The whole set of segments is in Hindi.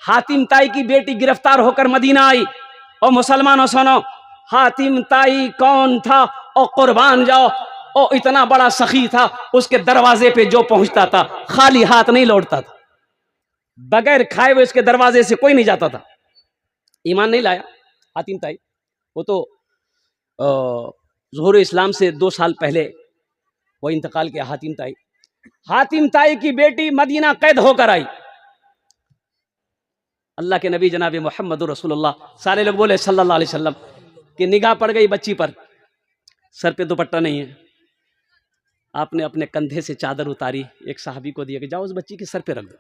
हातिम ताई की बेटी गिरफ्तार होकर मदीना आई। और मुसलमानों सुनो, हातिम ताई कौन था? और कुर्बान जाओ, और इतना बड़ा सखी था, उसके दरवाजे पे जो पहुंचता था खाली हाथ नहीं लौटता था, बगैर खाए हुए उसके दरवाजे से कोई नहीं जाता था। ईमान नहीं लाया हातिम ताई। वो तो ज़ुहूर इस्लाम से 2 साल पहले वो इंतकाल किया हातिम ताई। हातिम ताई की बेटी मदीना कैद होकर आई। अल्लाह के नबी जनाब मोहम्मद रसूलुल्लाह, सारे लोग बोले सल्लल्लाहु अलैहि वसल्लम, कि निगाह पड़ गई बच्ची पर, सर पे दुपट्टा नहीं है। आपने अपने कंधे से चादर उतारी, एक साहबी को दिया कि जाओ उस बच्ची के सर पे रख दो।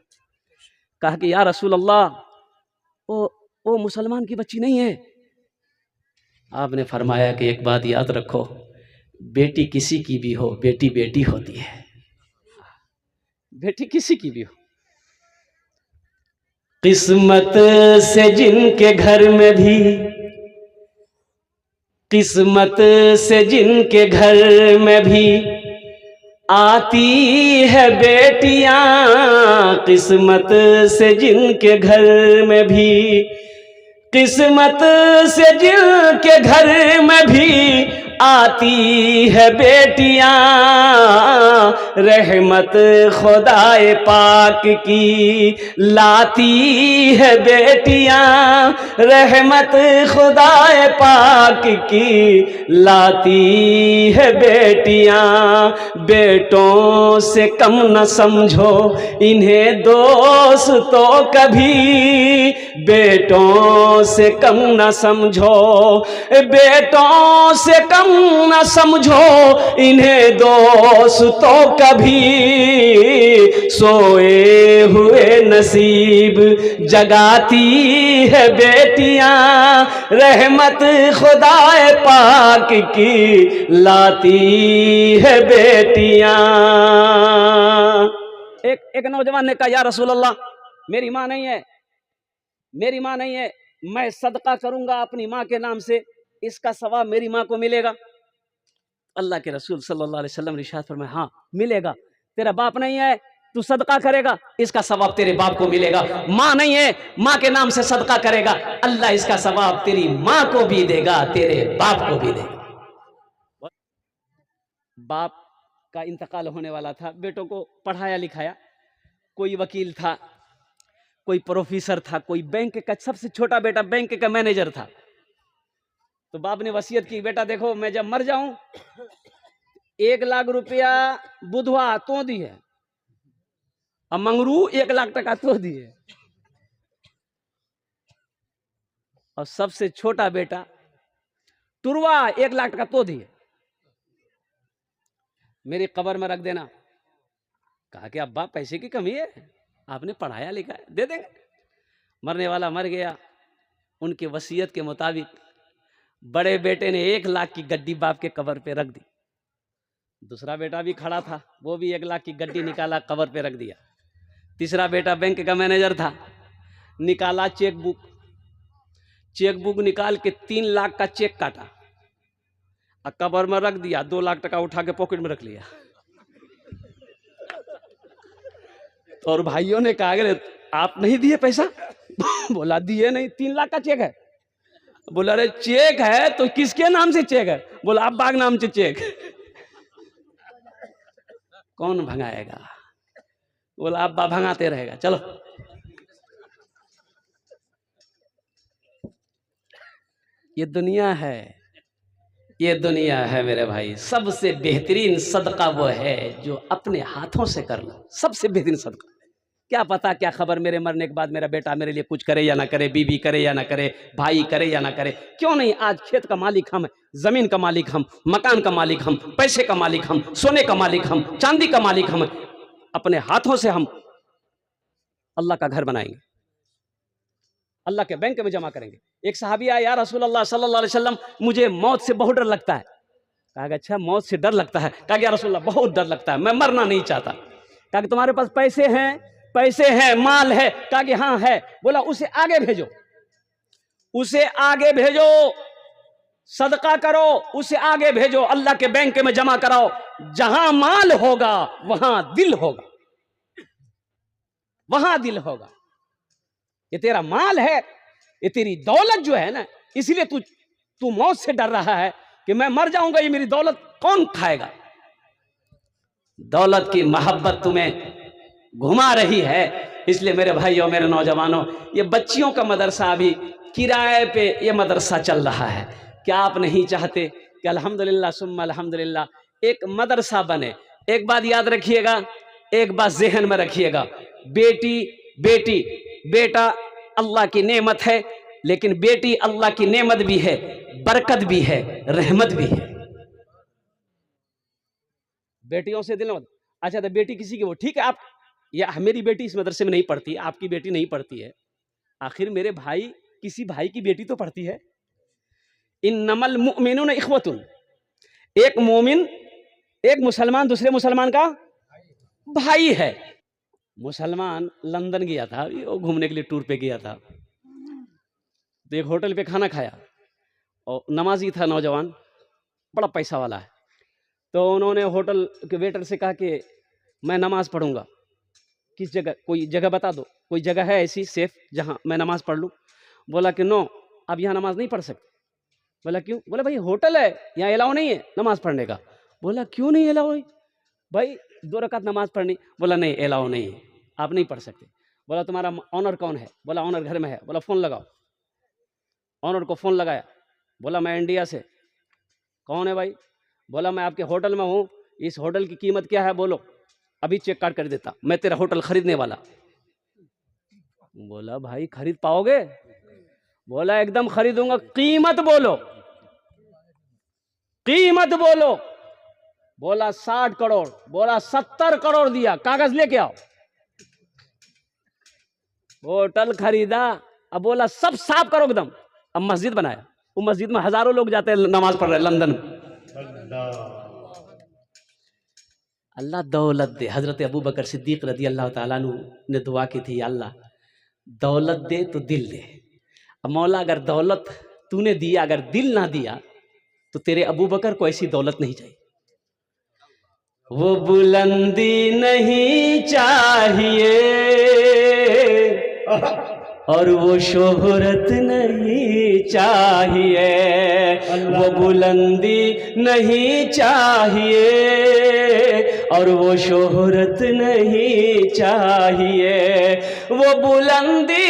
कहा कि या रसूल अल्लाह, वो मुसलमान की बच्ची नहीं है। आपने फरमाया कि एक बात याद रखो, बेटी किसी की भी हो, बेटी बेटी होती है। बेटी किसी की भी हो। किस्मत से जिनके घर में भी, किस्मत से जिनके घर में भी आती है बेटियां, किस्मत से जिनके घर में भी, किस्मत से जिनके घर में भी आती है बेटियां, रहमत खुदाए पाक की लाती है बेटियां, रहमत खुदाए पाक की लाती है बेटियां। बेटों से कम न समझो इन्हें दोस्तों कभी, बेटों से कम न समझो, बेटों से कम न समझो इन्हें दोस्तों कभी, सोए हुए नसीब जगाती है बेटियां, रहमत खुदाए पाक की लाती है बेटियां। एक नौजवान ने कहा या रसूल अल्लाह, मेरी माँ नहीं है, मेरी माँ नहीं है, मैं सदका करूंगा अपनी माँ के नाम से, इसका सवाब मेरी माँ को मिलेगा? अल्लाह के रसूल सल्लल्लाहु अलैहि वसल्लम ने इरशाद फरमाया, हाँ मिलेगा। तेरा बाप नहीं है, तू सदका करेगा, इसका सवाब तेरे बाप को मिलेगा। माँ नहीं है, माँ के नाम से सदका करेगा, अल्लाह इसका सवाब तेरी माँ को भी देगा, तेरे बाप को भी देगा। बाप का इंतकाल होने वाला था, बेटों को पढ़ाया लिखाया, कोई वकील था, कोई प्रोफेसर था, कोई बैंक का, सबसे छोटा बेटा बैंक का मैनेजर था। तो बाप ने वसीयत की, बेटा देखो मैं जब मर जाऊं 1 लाख रुपया बुधवा तो दी है, और मंगरू 1 लाख टका तो दी है, और सबसे छोटा बेटा टुरवा 1 लाख टका तो दी है, मेरी कब्र में रख देना। कहा कि अब्बा पैसे की कमी है, आपने पढ़ाया लिखा है, दे देंगे। मरने वाला मर गया, उनके वसीयत के मुताबिक बड़े बेटे ने 1 लाख की गड्डी बाप के कब्र पे रख दी। दूसरा बेटा भी खड़ा था, वो भी 1 लाख की गड्डी निकाला, कब्र पे रख दिया। तीसरा बेटा बैंक का मैनेजर था, निकाला चेकबुक, चेकबुक निकाल के 3 लाख का चेक काटा और कब्र में रख दिया। 2 लाख टका उठा के पॉकेट में रख लिया। तो और भाइयों ने कहा अरे आप नहीं दिए पैसा? बोला दिए नहीं, 3 लाख का चेक है। बोला अरे चेक है तो किसके नाम से चेक है? बोला अब्बा के नाम से चेक। कौन भगाएगा? बोला अब्बा भगाते रहेगा, चलो। ये दुनिया है, ये दुनिया है मेरे भाई। सबसे बेहतरीन सदका वो है जो अपने हाथों से कर लो, सबसे बेहतरीन सदका। क्या पता क्या खबर मेरे मरने के बाद मेरा बेटा मेरे लिए कुछ करे या ना करे, बीवी करे या ना करे, भाई करे या ना करे। क्यों नहीं, आज खेत का मालिक हम, जमीन का मालिक हम, मकान का मालिक हम, पैसे का मालिक हम, सोने का मालिक हम, चांदी का मालिक हम। अपने हाथों से हम अल्लाह का घर बनाएंगे, अल्लाह के बैंक में जमा करेंगे। एक सहाबी आया, या रसूल अल्लाह सल्लल्लाहु अलैहि वसल्लम, मुझे मौत से बहुत डर लगता है। कहा अच्छा मौत से डर लगता है? कहा या रसूल अल्लाह बहुत डर लगता है, मैं मरना नहीं चाहता। कहा तुम्हारे पास पैसे हैं? पैसे हैं, माल है? कहा कि हाँ है। बोला उसे आगे भेजो, उसे आगे भेजो, सदका करो, उसे आगे भेजो, अल्लाह के बैंक में जमा कराओ। जहां माल होगा वहां दिल होगा, वहां दिल होगा। ये तेरा माल है, ये तेरी दौलत जो है ना, इसलिए तू मौत से डर रहा है कि मैं मर जाऊंगा, ये मेरी दौलत कौन खाएगा। दौलत की मोहब्बत तुम्हें घुमा रही है, इसलिए मेरे भाइयों, मेरे नौजवानों, ये बच्चियों का मदरसा अभी किराए पे ये मदरसा चल रहा है। क्या आप नहीं चाहते कि अल्हम्दुलिल्लाह सुम्मा अल्हम्दुलिल्लाह एक मदरसा बने? एक बात याद रखिएगा, एक बात ज़हन में रखिएगा, बेटा अल्लाह की नेमत है, लेकिन बेटी अल्लाह की नेमत भी है, बरकत भी है, रहमत भी है। बेटियों से दिल मत। अच्छा, तो बेटी किसी की वो ठीक है, आप या मेरी बेटी इस मदरसे में नहीं पढ़ती, आपकी बेटी नहीं पढ़ती है, आखिर मेरे भाई किसी भाई की बेटी तो पढ़ती है। इन्नमल मुमिनून इख्वतुन, एक मोमिन, एक मुसलमान दूसरे मुसलमान का भाई है। मुसलमान लंदन गया था, वो घूमने के लिए टूर पे गया था, तो एक होटल पे खाना खाया और नमाजी था नौजवान, बड़ा पैसा वाला है, तो उन्होंने होटल के वेटर से कहा कि मैं नमाज़ पढ़ूंगा, किस जगह, कोई जगह बता दो, कोई जगह है ऐसी सेफ जहां मैं नमाज़ पढ़ लूं। बोला कि नो, अब यहाँ नमाज नहीं पढ़ सकते। बोला क्यों? बोला भाई होटल है, यहाँ अलाउ नहीं है नमाज पढ़ने का। बोला क्यों नहीं अलाउ है भाई, 2 रकात नमाज पढ़नी। बोला नहीं, अलाउ नहीं है, आप नहीं पढ़ सकते। बोला तुम्हारा ऑनर कौन है? बोला ऑनर घर में है। बोला फ़ोन लगाओ। ऑनर को फ़ोन लगाया, बोला मैं इंडिया से। कौन है भाई? बोला मैं आपके होटल में हूँ, इस होटल की कीमत क्या है बोलो, अभी चेक काट कर देता, मैं तेरा होटल खरीदने वाला। बोला भाई खरीद पाओगे? बोला एकदम खरीदूंगा, कीमत बोलो, कीमत बोलो। बोला 60 करोड़। बोला 70 करोड़ दिया, कागज लेके आओ। होटल खरीदा, अब बोला सब साफ करो एकदम। अब मस्जिद बनाया, वो मस्जिद में हजारों लोग जाते हैं नमाज पढ़ रहे हैं लंदन में। अल्लाह दौलत दे। हजरत अबू बकर सिद्दीक रदी अल्लाह ताला अन्हु ने दुआ की थी, अल्लाह दौलत दे तो दिल दे। अब मौला अगर दौलत तूने दिया, अगर दिल ना दिया, तो तेरे अबू बकर को ऐसी दौलत नहीं चाहिए। वो बुलंदी नहीं चाहिए और वो शोहरत नहीं चाहिए, वो बुलंदी नहीं चाहिए और वो शोहरत नहीं चाहिए, वो बुलंदी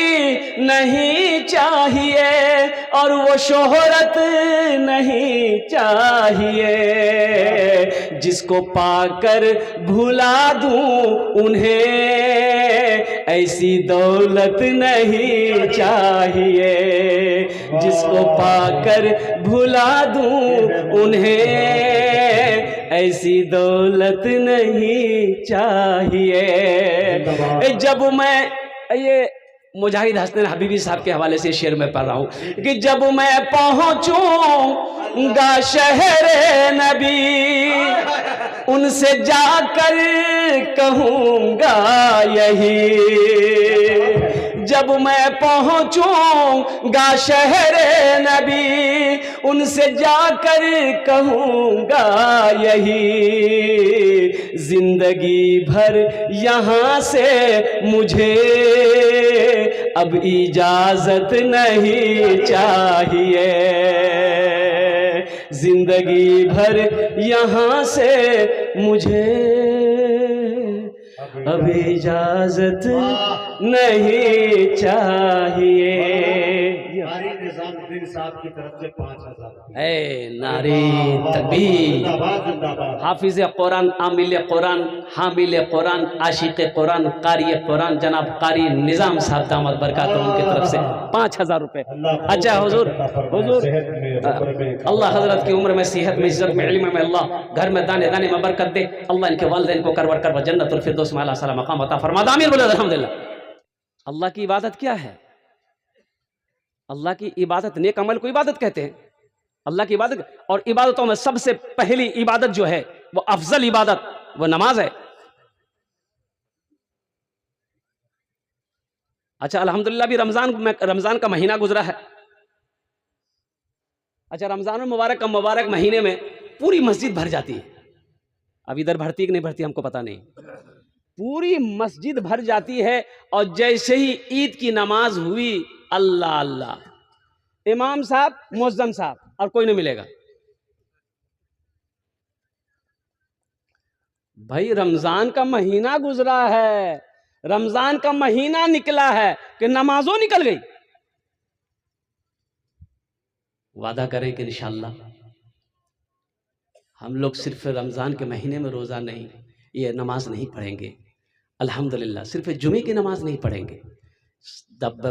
नहीं चाहिए और वो शोहरत नहीं चाहिए। जिसको पाकर भुला दूं उन्हें ऐसी दौलत नहीं चाहिए, जिसको पाकर भुला दूं उन्हें ऐसी दौलत नहीं चाहिए। जब मैं ये मुजाहिद हसन हबीबी साहब के हवाले से शेर में पढ़ रहा हूँ कि जब मैं पहुंचूंगा शहर नबी, उनसे जाकर कहूँगा यही। जब मैं पहुंचूंगा शहर नबी, उनसे जाकर कहूँगा यही। जिंदगी भर यहाँ से मुझे अब इजाजत नहीं चाहिए, जिंदगी भर यहाँ से मुझे अब इजाजत नहीं चाहिए। निजामुद्दीन साहब की तरफ से 5000 नारी तकबीर। हाफिज कुरान, आमिल कुरान, हामिल कुरान, आशिक कुरान, कारी कुरान जनाब कारी निजाम साहब दामद बरकातहू उनकी तरफ से 5000 रुपए। अच्छा हुजूर, अल्लाह हजरत की उम्र में, सेहत में, इज्जत में, इल्म में, अल्लाह घर में दाने दाने में बरकत दे। अल्लाह इनके वालिदैन को करवर कर जन्नतुल फिरदौस में आला सलाम मकाम अता फरमा। आमीन बोले अल्हम्दुलिल्लाह। अल्लाह की इबादत क्या है? अल्लाह की इबादत, नेक अमल को इबादत कहते हैं। अल्लाह की इबादत, और इबादतों में सबसे पहली इबादत जो है वो अफजल इबादत वो नमाज है। अच्छा अल्हम्दुलिल्लाह भी रमजान का महीना गुजरा है। अच्छा रमजान मुबारक महीने में पूरी मस्जिद भर जाती है। अब इधर भरती कि नहीं भरती हमको पता नहीं, पूरी मस्जिद भर जाती है और जैसे ही ईद की नमाज हुई, अल्लाह अल्लाह, इमाम साहब, मुअज्जिन साहब, और कोई नहीं मिलेगा। भाई रमजान का महीना गुजरा है, रमजान का महीना निकला है कि नमाजों निकल गई। वादा करें कि इंशाअल्लाह हम लोग सिर्फ रमजान के महीने में रोजा नहीं, ये नमाज नहीं पढ़ेंगे, अल्हम्दुलिल्लाह, सिर्फ जुमे की नमाज नहीं पढ़ेंगे,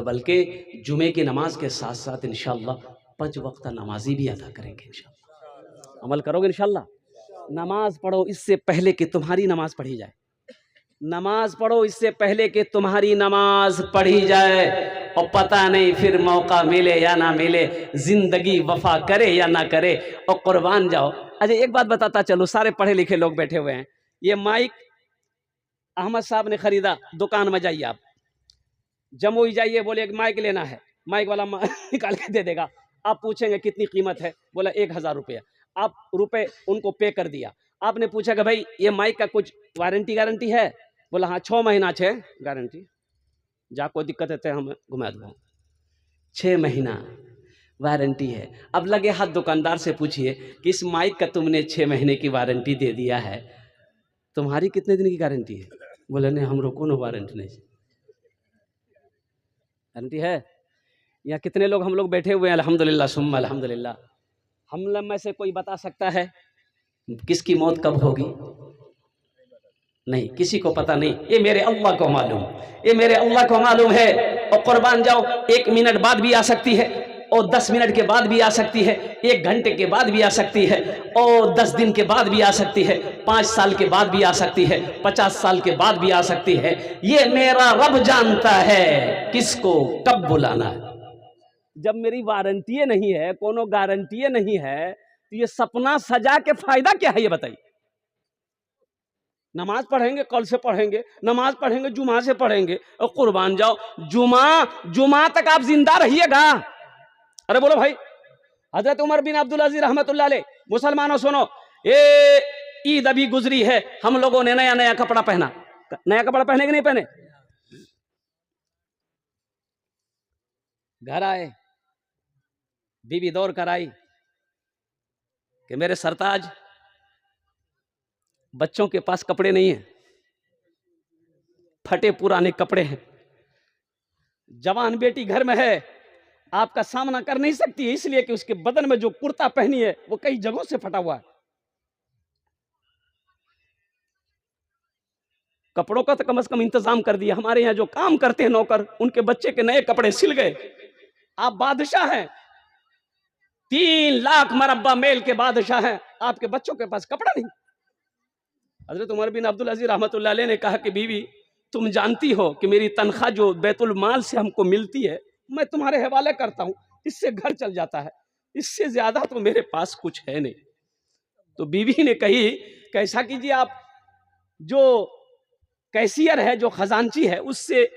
बल्कि जुमे की नमाज के साथ साथ इंशाअल्लाह 5 वक्त नमाजी भी अदा करेंगे इंशाअल्लाह। अमल करोगे इंशाअल्लाह? नमाज पढ़ो इससे पहले कि तुम्हारी नमाज पढ़ी जाए, नमाज पढ़ो इससे पहले कि तुम्हारी नमाज पढ़ी जाए, और पता नहीं फिर मौका मिले या ना मिले, जिंदगी वफा करे या ना करे, और कुर्बान जाओ। अच्छा एक बात बताता चलो, सारे पढ़े लिखे लोग बैठे हुए हैं, ये माइक अहमद साहब ने खरीदा, दुकान में जाइए आप, जमुई जाइए, बोले एक माइक लेना है, माइक वाला निकाल के दे देगा। आप पूछेंगे कितनी कीमत है, बोला 1000 रुपया, आप रुपए उनको पे कर दिया। आपने पूछा कि भाई ये माइक का कुछ वारंटी गारंटी है, बोला हाँ 6 महीना छे गारंटी, जा कोई दिक्कत है तो हम घुमा दो, 6 महीना वारंटी है। अब लगे हाथ दुकानदार से पूछिए कि इस माइक का तुमने 6 महीने की वारंटी दे दिया है, तुम्हारी कितने दिन की गारंटी है? बोले नहीं हम को वारंटी नहीं, गारंटी है। या कितने लोग हम लोग बैठे हुए हैं, अल्हम्दुलिल्लाह सुम्मा अल्हम्दुलिल्लाह, हम लोग में से कोई बता सकता है किसकी मौत कब होगी? नहीं, किसी को पता नहीं, ये मेरे अल्लाह को मालूम, ये मेरे अल्लाह को मालूम है। और कुर्बान जाओ, 1 मिनट बाद भी आ सकती है, और 10 मिनट के बाद भी आ सकती है, 1 घंटे के बाद भी आ सकती है, और 10 दिन के बाद भी आ सकती है, 5 साल के बाद भी आ सकती है, 50 साल के बाद भी आ सकती है। ये मेरा रब जानता है किसको कब बुलाना है। जब मेरी वारंटी नहीं है, कोनो गारंटी नहीं है, तो ये सपना सजा के फायदा क्या है, ये बताइए। नमाज पढ़ेंगे, कल से पढ़ेंगे, नमाज पढ़ेंगे, जुमा से पढ़ेंगे, और कुर्बान जाओ, जुमा तक आप जिंदा रहिएगा। अरे बोलो भाई, हजरत उमर बिन अब्दुल अजीज रहमतुल्लाह अलैह, मुसलमानों सुनो, ये ईद अभी गुजरी है, हम लोगों ने नया नया कपड़ा पहना, नया कपड़ा पहने कि नहीं पहने? घर आए, बीवी दौड़ कर आई कि मेरे सरताज, बच्चों के पास कपड़े नहीं है, फटे पुराने कपड़े हैं, जवान बेटी घर में है, आपका सामना कर नहीं सकती है, इसलिए कि उसके बदन में जो कुर्ता पहनी है वो कई जगहों से फटा हुआ है। कपड़ों का तो कम से कम इंतजाम कर दिया। हमारे यहाँ जो काम करते हैं नौकर, उनके बच्चे के नए कपड़े सिल गए। आप बादशाह हैं, 3 लाख मरब्बा मेल के बादशाह हैं, आपके बच्चों के पास कपड़ा नहीं। हजरत उमर बिन अब्दुल अजीज रहमतुल्लाह अलैह ने कहा कि बीवी, तुम जानती हो कि मेरी तनख्वाह जो बैतुल माल से हमको मिलती है, मैं तुम्हारे हवाले करता हूं, इससे घर चल जाता है, इससे ज्यादा तो मेरे पास कुछ है नहीं। तो बीवी ने कही, कैसा कीजिए आप, जो कैशियर है, जो खजांची है, उससे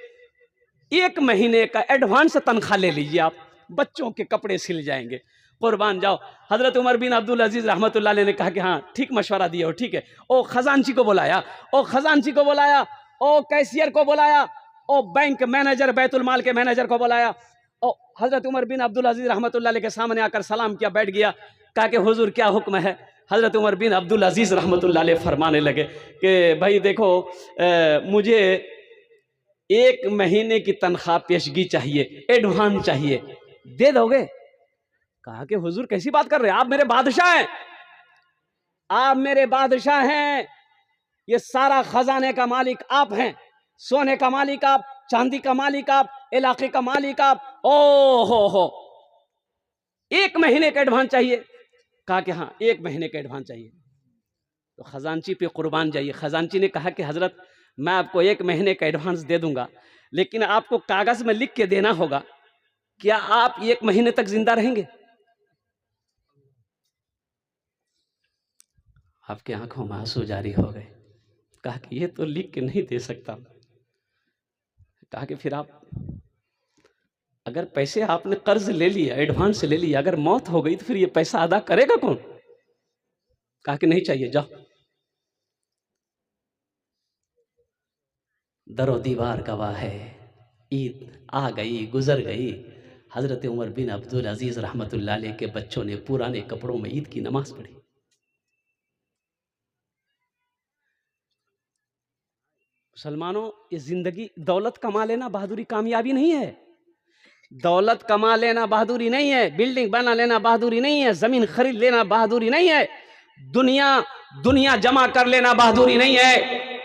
1 महीने का एडवांस तनख्वाह ले लीजिए, आप बच्चों के कपड़े सिल जाएंगे, कुर्बान जाओ। हजरत उमर बिन अब्दुल अजीज रहमतुल्लाह अलैह ने कहा कि हाँ ठीक मशवरा दिया हो, ठीक है। ओ खजांची को बुलाया, ओ खजांची को बुलाया, ओ कैशियर को बुलाया, ओ बैंक मैनेजर, बैतुल माल के मैनेजर को बुलाया। ओ हजरत उमर बिन अब्दुल अजीज रहमतुल्लाह अलैह के सामने आकर सलाम किया, बैठ गया, कहा कि हुजूर क्या हुक्म है? हजरत उमर बिन अब्दुल अजीज रहमतुल्लाह अलैह फरमाने लगे कि भाई देखो, मुझे 1 महीने की तनख्वाह पेशगी चाहिए, एडवांस चाहिए, दे दोगे? कहा कि हुजूर कैसी बात कर रहे हैं, आप मेरे बादशाह हैं, आप मेरे बादशाह हैं, ये सारा खजाने का मालिक आप हैं, सोने का मालिक आप, चांदी का मालिक आप, इलाके का मालिक आप। ओ हो 1 महीने का एडवांस चाहिए? कहा कि हाँ 1 महीने का एडवांस चाहिए। तो खजांची पे कुर्बान जाइए। खजांची ने कहा कि हजरत, मैं आपको 1 महीने का एडवांस दे दूंगा, लेकिन आपको कागज में लिख के देना होगा, क्या आप 1 महीने तक जिंदा रहेंगे? आपकी आंखों में आंसू जारी हो गए। कहा कि ये तो लिख के नहीं दे सकता। कहा कि फिर आप, अगर पैसे आपने कर्ज ले लिया, एडवांस ले लिया, अगर मौत हो गई तो फिर ये पैसा अदा करेगा कौन? कहा कि नहीं चाहिए, जाओ। दरो दीवार गवाह है, ईद आ गई गुजर गई। हज़रत उमर बिन अब्दुल अजीज़ रहमतुल्लाह अलैह के बच्चों ने पुराने कपड़ों में ईद की नमाज पढ़ी। मुसलमानों, ये जिंदगी दौलत कमा लेना बहादुरी कामयाबी नहीं है। दौलत कमा लेना बहादुरी नहीं है, बिल्डिंग बना लेना बहादुरी नहीं है, जमीन खरीद लेना बहादुरी नहीं है, दुनिया दुनिया जमा कर लेना बहादुरी नहीं है।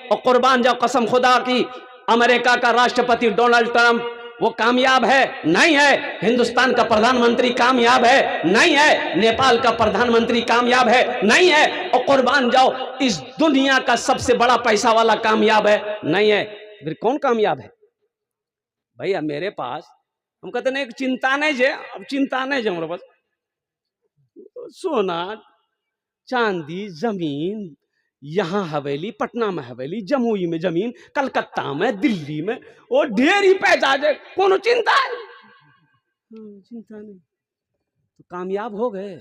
और कुर्बान जाओ कसम खुदा की, अमेरिका का राष्ट्रपति डोनाल्ड ट्रंप वो कामयाब है? नहीं है। हिंदुस्तान का प्रधानमंत्री कामयाब है? नहीं है। नेपाल का प्रधानमंत्री कामयाब है? नहीं है। और कुर्बान जाओ, इस दुनिया का सबसे बड़ा पैसा वाला कामयाब है? नहीं है। फिर कौन कामयाब है? भैया मेरे पास, हम कहते नहीं चिंता नहीं जे, अब चिंता नहीं जे हमारे पास सोना चांदी जमीन, यहाँ हवेली, पटना में हवेली, जमुई में जमीन, कलकत्ता में, दिल्ली में, वो ढेर ही पैसा है, कौन चिंता है? चिंता नहीं, तो कामयाब हो गए।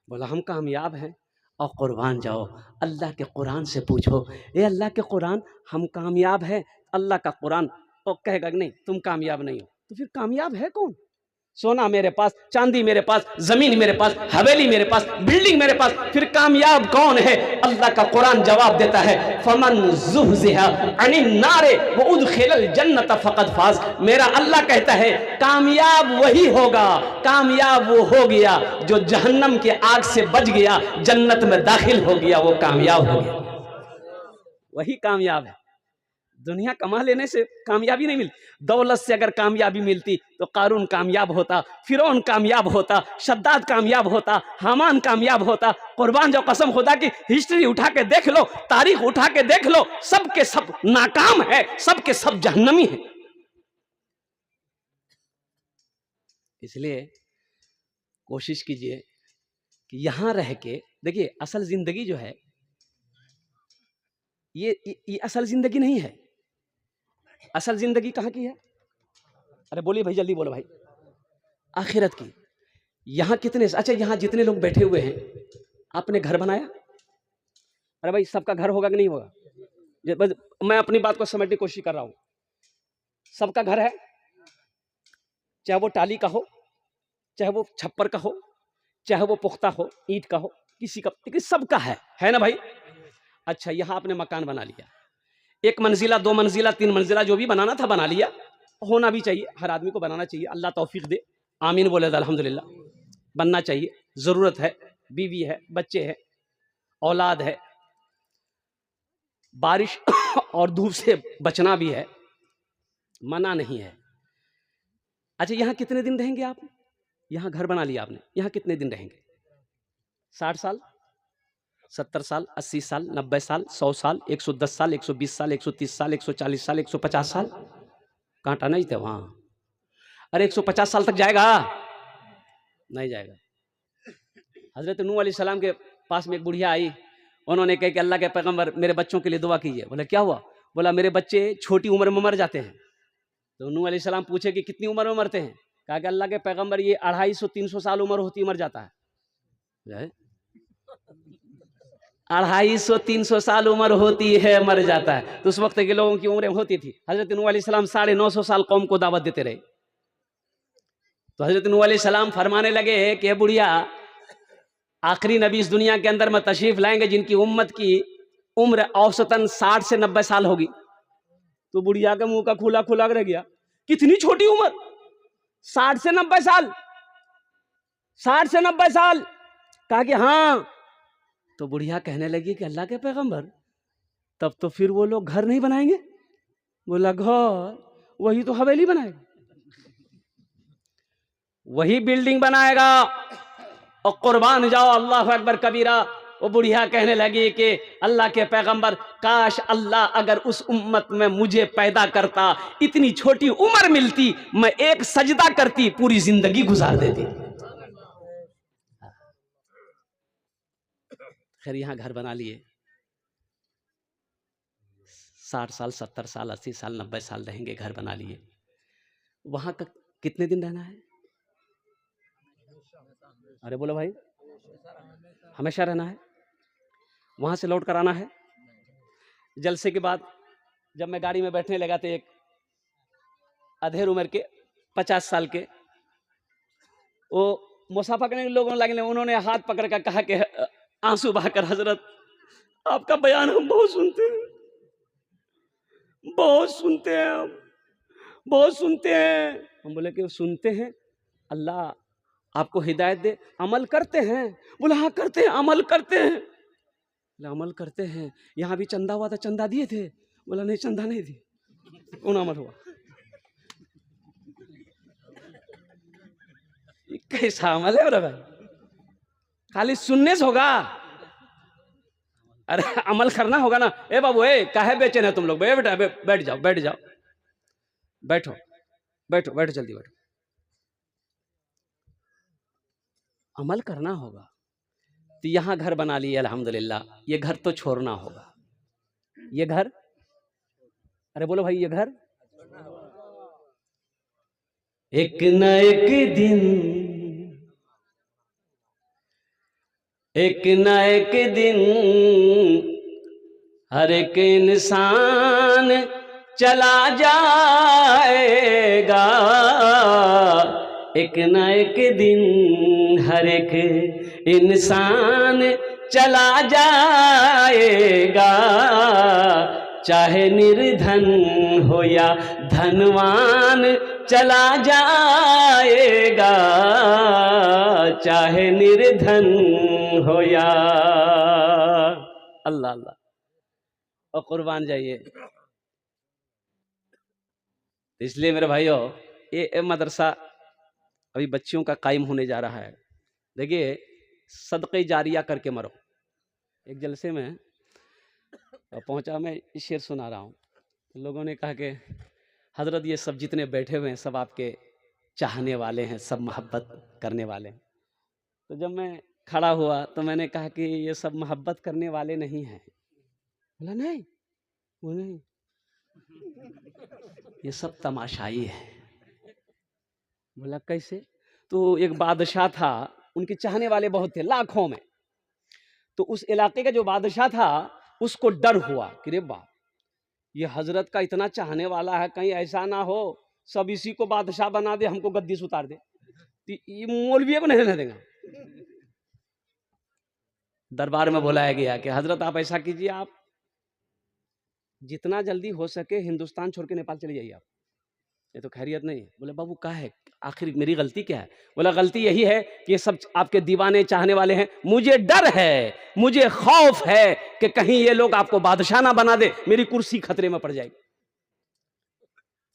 बोला हम कामयाब हैं। और कुर्बान जाओ, अल्लाह के कुरान से पूछो, ये अल्लाह के कुरान हम कामयाब हैं? अल्लाह का कुरान वो कहेगा नहीं तुम कामयाब नहीं हो, तो फिर कामयाब है कौन? सोना मेरे पास, चांदी मेरे पास, जमीन मेरे पास, हवेली मेरे पास, बिल्डिंग मेरे पास, फिर कामयाब कौन है? अल्लाह का कुरान जवाब देता है, फमन ज़ुहज़िहा अनिन नारे व उदखिलल जन्नत फ़क़द फ़ाज़। मेरा अल्लाह कहता है कामयाब वही होगा, कामयाब वो हो गया जो जहन्नम के आग से बच गया, जन्नत में दाखिल हो गया, वो कामयाब हो गया, वही कामयाब है। दुनिया कमा लेने से कामयाबी नहीं मिलती। दौलत से अगर कामयाबी मिलती तो कारून कामयाब होता, फिरौन कामयाब होता, शद्दाद कामयाब होता, हामान कामयाब होता। कुर्बान जाओ कसम खुदा की, हिस्ट्री उठा के देख लो, तारीख उठा के देख लो, सब के सब नाकाम है, सब के सब जहन्नमी है। इसलिए कोशिश कीजिए कि यहां रह के देखिए, असल जिंदगी जो है ये असल जिंदगी नहीं है। असल जिंदगी कहाँ की है? अरे बोलिए भाई, जल्दी बोलो भाई। आखिरत की। यहाँ कितने, अच्छा यहाँ जितने लोग बैठे हुए हैं, आपने घर बनाया? अरे भाई सबका घर होगा कि नहीं होगा? मैं अपनी बात को समझने की कोशिश कर रहा हूँ। सबका घर है, चाहे वो टाली का हो, चाहे वो छप्पर का हो, चाहे वो पुख्ता हो, ईंट का हो, किसी का, लेकिन सबका है ना भाई? अच्छा यहाँ आपने मकान बना लिया, 1 मंजिला 2 मंजिला 3 मंजिला जो भी बनाना था बना लिया, होना भी चाहिए, हर आदमी को बनाना चाहिए, अल्लाह तौफीक दे, आमीन बोले अल्हम्दुलिल्लाह। बनना चाहिए, जरूरत है, बीवी है, बच्चे हैं, औलाद है, बारिश और धूप से बचना भी है, मना नहीं है। अच्छा यहाँ कितने दिन रहेंगे आप? यहाँ घर बना लिया आपने, यहाँ कितने दिन रहेंगे? 60 साल, 70 साल, 80 साल, 90 साल, 100 साल, 110 साल, 120 साल, 130 साल, 140 साल, 150 साल? कांटा नहीं थे वहां। अरे 150 साल तक जाएगा? नहीं जाएगा। हजरत नूह अलैहिस्सलाम के पास में एक बुढ़िया आई, उन्होंने कहा कि अल्लाह के पैगंबर मेरे बच्चों के लिए दुआ कीजिए। बोला क्या हुआ? बोला मेरे बच्चे छोटी उम्र में मर जाते हैं। तो नूह अलैहिस्सलाम पूछे कि कितनी उम्र में मरते हैं? कहा कि अल्लाह के पैगंबर ये 250-300 साल उम्र होती मर जाता है। 250-300 साल उम्र होती है मर जाता है। तो उस वक्त के लोगों की उम्रें होती थी। हजरत नूह अलैहिस्सलाम 950 साल कौम को दावत देते रहे। तो हजरत नूह अलैहिस्सलाम फरमाने लगे कि बुढ़िया, आखिरी नबी इस दुनिया के अंदर में तशरीफ लाएंगे जिनकी उम्मत की उम्र औसतन 60 से 90 साल होगी। तो बुढ़िया के मुंह का खुला खुला रह गया, कितनी छोटी उम्र, 60 से 90 साल, 60 से 90 साल? कहा कि हाँ। तो बुढ़िया कहने लगी कि अल्लाह के पैगंबर तब तो फिर वो लोग घर नहीं बनाएंगे? बोला घर, वही तो हवेली बनाएगा, वही बिल्डिंग बनाएगा। और कुर्बान जाओ अल्लाह अकबर कबीरा। वो बुढ़िया कहने लगी कि अल्लाह के पैगंबर, काश अल्लाह अगर उस उम्मत में मुझे पैदा करता, इतनी छोटी उम्र मिलती, मैं एक सजदा करती, पूरी जिंदगी गुजार देती। खैर यहाँ घर बना लिए, 60 साल 70 साल 80 साल 90 साल रहेंगे, घर बना लिए। वहां का कितने दिन रहना है? अरे बोलो भाई, हमेशा रहना है। वहां से लौट कर आना है। जलसे के बाद जब मैं गाड़ी में बैठने लगा तो एक अधेड़ उम्र के 50 साल के वो मुसाफा करने के लोगों लगे, उन्होंने हाथ पकड़ कर कहा कि आंसू बहाकर, हजरत आपका बयान हम बहुत सुनते हैं, बहुत सुनते हैं, हम बहुत सुनते हैं। हम बोले कि सुनते हैं, अल्लाह आपको हिदायत दे, अमल करते हैं? बोला हाँ करते हैं, अमल करते हैं। बोला अमल करते हैं, यहाँ भी चंदा हुआ था, चंदा दिए थे? बोला नहीं चंदा नहीं दिए। कौन अमल हुआ? कैसा अमल है मेरा भाई? खाली सुनने से होगा? अरे अमल करना होगा ना। ए बाबू, ए काहे बेचैन है तुम लोग? बेटा बैठ जाओ, बैठ जाओ, बैठो बैठो बैठो, जल्दी बैठो। अमल करना होगा। तो यहाँ घर बना लिए अल्हम्दुलिल्लाह, ये घर तो छोड़ना होगा। ये घर, अरे बोलो भाई, ये घर एक न एक दिन, एक न एक दिन हर एक इंसान चला जाएगा। एक न एक दिन हर एक इंसान चला जाएगा, चाहे निर्धन हो या धनवान चला जाएगा, चाहे निर्धन हो या, अल्लाह अल्लाह, और कुर्बान जाइए। इसलिए मेरे भाइयों, ये मदरसा अभी बच्चियों का कायम होने जा रहा है। देखिए, सदक़े जारिया करके मरो। एक जलसे में पहुंचा, मैं शेर सुना रहा हूँ। लोगों ने कहा कि हजरत ये सब जितने बैठे हुए हैं सब आपके चाहने वाले हैं, सब मोहब्बत करने वाले हैं। तो जब मैं खड़ा हुआ तो मैंने कहा कि ये सब मोहब्बत करने वाले नहीं हैं। बोला नहीं, वो नहीं, ये सब तमाशाई है। बोला कैसे? तो एक बादशाह था, उनके चाहने वाले बहुत थे, लाखों में। तो उस इलाके का जो बादशाह था उसको डर हुआ कि रे बाप, ये हजरत का इतना चाहने वाला है, कहीं ऐसा ना हो सब इसी को बादशाह बना दे, हमको गद्दी से उतार दे। तो ये मौलवी को नहीं रहने देगा। दरबार में बुलाया गया कि हजरत आप ऐसा कीजिए, आप जितना जल्दी हो सके हिंदुस्तान छोड़ के नेपाल चले जाइए आप, ये तो खैरियत नहीं है। बोले बाबू क्या है, आखिर मेरी गलती क्या है? बोला गलती यही है कि ये सब आपके दीवाने चाहने वाले हैं, मुझे डर है, मुझे खौफ है कि कहीं ये लोग आपको बादशाह ना बना दे, मेरी कुर्सी खतरे में पड़ जाएगी।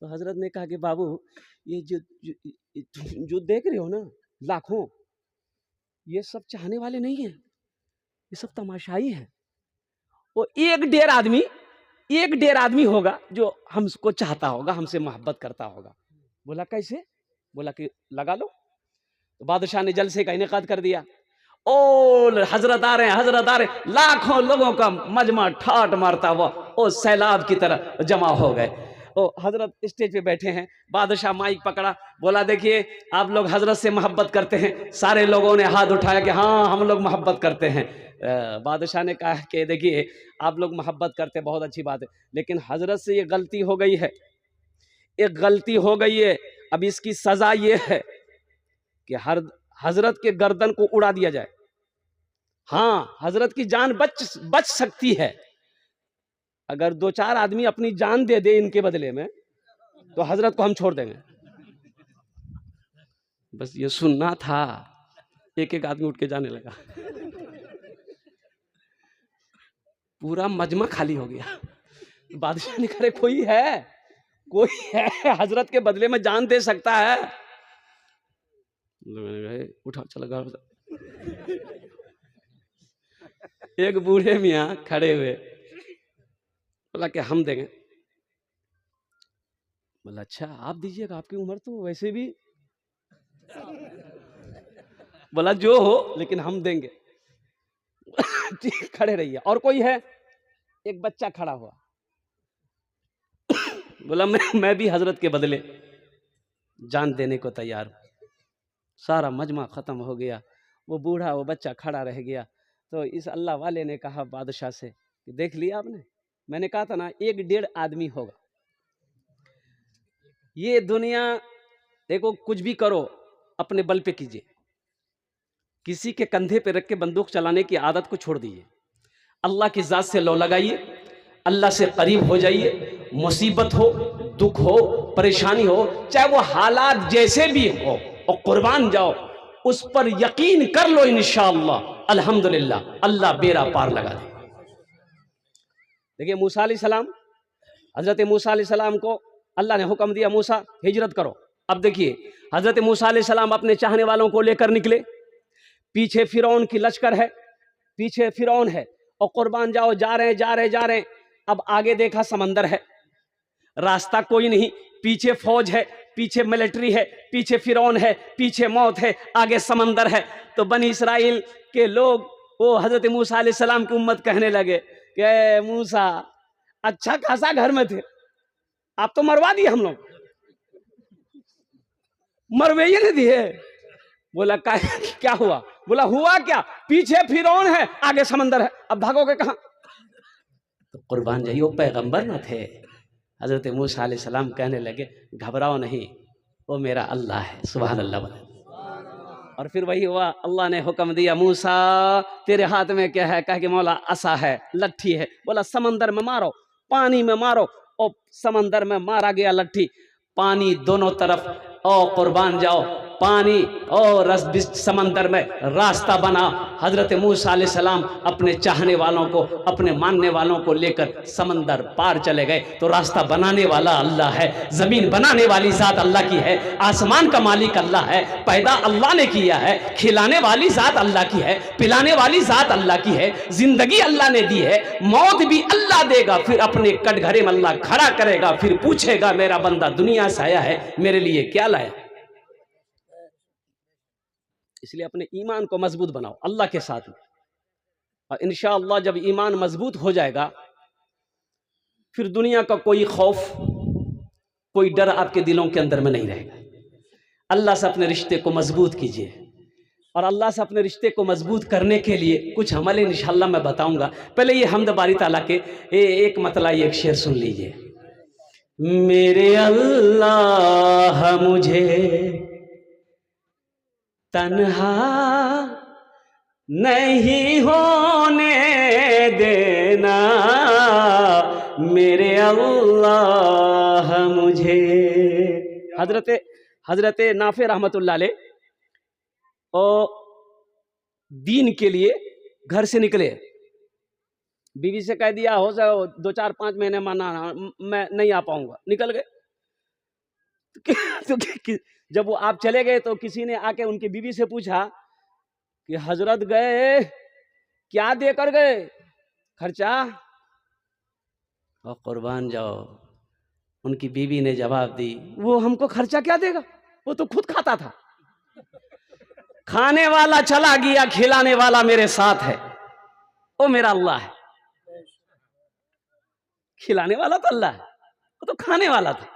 तो हजरत ने कहा कि बाबू ये जो देख रहे हो ना लाखों, ये सब चाहने वाले नहीं है, ये सब तमाशाई है। वो एक डेढ़ आदमी होगा जो हमको चाहता होगा, हमसे मोहब्बत करता होगा। बोला कैसे? बोला कि लगा लो। तो बादशाह ने जलसे का इनेकाद कर दिया। ओ हजरत आ रहे हैं, हजरत आ रहे हैं, लाखों लोगों का मजमा ठाट मारता हुआ ओ सैलाब की तरह जमा हो गए। ओ हजरत स्टेज पे बैठे हैं, बादशाह माइक पकड़ा, बोला देखिए आप लोग हजरत से मोहब्बत करते हैं। सारे लोगों ने हाथ उठाया कि हाँ हम लोग मोहब्बत करते हैं। बादशाह ने कहा कि देखिए आप लोग मोहब्बत करते बहुत अच्छी बात है, लेकिन हजरत से ये गलती हो गई है, एक गलती हो गई है। अब इसकी सजा ये है कि हर हजरत के गर्दन को उड़ा दिया जाए। हाँ हजरत की जान बच सकती है, अगर 2-4 आदमी अपनी जान दे दे इनके बदले में तो हजरत को हम छोड़ देंगे। बस ये सुनना था, एक एक आदमी उठ के जाने लगा। पूरा मजमा खाली हो गया। बादशाह ने कहा कोई है हजरत के बदले में जान दे सकता है? उठा चला घर। एक बूढ़े मियाँ खड़े हुए, बोला कि हम देंगे। बोला अच्छा आप दीजिएगा, आपकी उम्र तो वैसे भी। बोला जो हो लेकिन हम देंगे। खड़े रहिए। और कोई है? एक बच्चा खड़ा हुआ, बोला मैं भी हजरत के बदले जान देने को तैयार हूं। सारा मजमा खत्म हो गया, वो बूढ़ा वो बच्चा खड़ा रह गया। तो इस अल्लाह वाले ने कहा बादशाह से कि देख लिया आपने, मैंने कहा था ना 1-1.5 आदमी होगा। ये दुनिया देखो, कुछ भी करो अपने बल पे कीजिए, किसी के कंधे पे रख के बंदूक चलाने की आदत को छोड़ दीजिए। अल्लाह की ज़ात से लो लगाइए, अल्लाह से करीब हो जाइए। मुसीबत हो, दुख हो, परेशानी हो, चाहे वो हालात जैसे भी हो, और कुर्बान जाओ, उस पर यकीन कर लो, इंशाअल्लाह अल्हम्दुलिल्लाह अल्लाह बेड़ा पार लगा दे। देखिए मूसा अलैहिस्सलाम, हजरत मूसा अलैहिस्सलाम को अल्लाह ने हुक्म दिया, मूसा हिजरत करो। अब देखिए हजरत मूसा अलैहिस्सलाम अपने चाहने वालों को लेकर निकले, पीछे फिरौन की लश्कर है, पीछे फिरौन है, और कुर्बान जाओ, जा रहे हैं जा रहे हैं जा रहे हैं। अब आगे देखा समंदर है, रास्ता कोई नहीं, पीछे फौज है, पीछे मिलिट्री है, पीछे फिरौन है, पीछे मौत है, आगे समंदर है। तो बनी इसराइल के लोग वो हजरत मूसा अलैहिस्सलाम की उम्मत कहने लगे कि मूसा अच्छा खासा घर में थे, आप तो मरवा दिए, हम लोग मरवे ही नहीं दिए। बोला क्या हुआ? बोला हुआ क्या, पीछे फिरौन है, आगे समंदर है, अब भागोगे कहां? तो कुर्बान जाइए, वो पैगंबर न थे। हजरत मूसा अलैहिस्सलाम कहने लगे घबराओ नहीं, वो मेरा अल्लाह है। सुभान अल्लाह। और फिर वही हुआ, अल्लाह ने हुक्म दिया, मूसा तेरे हाथ में क्या है? कह के मौला असा है, लट्ठी है। बोला समंदर में मारो, पानी में मारो, और समंदर में मारा गया लट्ठी, पानी दोनों तरफ, और कुर्बान जाओ, पानी और रस समंदर में रास्ता बना। हजरत मूसा अलैहिस्सलाम अपने चाहने वालों को, अपने मानने वालों को लेकर समंदर पार चले गए। तो रास्ता बनाने वाला अल्लाह है, जमीन बनाने वाली जात अल्लाह की है, आसमान का मालिक अल्लाह है, पैदा अल्लाह ने किया है, खिलाने वाली जात अल्लाह की है, पिलाने वाली जात अल्लाह की है, जिंदगी अल्लाह ने दी है, मौत भी अल्लाह देगा, फिर अपने कटघरे में अल्लाह खड़ा करेगा, फिर पूछेगा मेरा बंदा दुनिया से आया है, मेरे लिए क्या लाया? इसलिए अपने ईमान को मजबूत बनाओ अल्लाह के साथ में, और इंशाअल्लाह जब ईमान मजबूत हो जाएगा, फिर दुनिया का कोई खौफ, कोई डर आपके दिलों के अंदर में नहीं रहेगा। अल्लाह से अपने रिश्ते को मजबूत कीजिए, और अल्लाह से अपने रिश्ते को मजबूत करने के लिए कुछ अमल इंशाअल्लाह मैं बताऊंगा। पहले ये हम्द बारी ताला के एक मतला, एक शेर सुन लीजिए। मेरे अल्लाह मुझे तन्हा नहीं होने देना, मेरे अल्लाह मुझे। हजरत नाफे रहमतुल्लाह अलैह और दीन के लिए घर से निकले, बीवी से कह दिया हो जाओ 2-4-5 महीने माना मैं नहीं आ पाऊंगा, निकल गए। तो जब वो आप चले गए तो किसी ने आके उनकी बीवी से पूछा कि हजरत गए, क्या देकर गए खर्चा? और कुर्बान जाओ, उनकी बीवी ने जवाब दी, वो हमको खर्चा क्या देगा, वो तो खुद खाता था। खाने वाला चला गया, खिलाने वाला मेरे साथ है, वो मेरा अल्लाह है। खिलाने वाला तो अल्लाह है, वो तो खाने वाला था,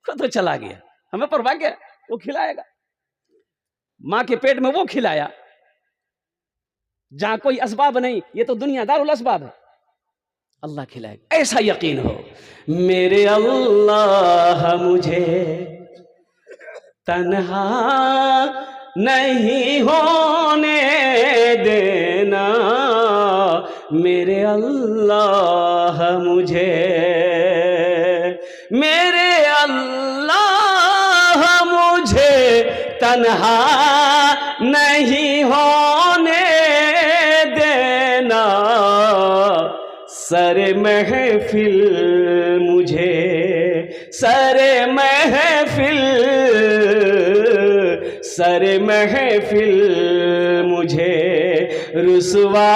वो तो चला गया, हमें परवाह क्या, वो खिलाएगा। मां के पेट में वो खिलाया, जहां कोई असबाब नहीं, ये तो दुनियादारुल असबाब है, अल्लाह खिलाएगा, ऐसा यकीन हो। मेरे अल्लाह मुझे तन्हा नहीं होने देना, मेरे अल्लाह मुझे, मेरे अल्लाह मुझे तन्हा नहीं होने देना, सरे महफिल मुझे, सरे महफिल, सरे महफिल मुझे रुसवा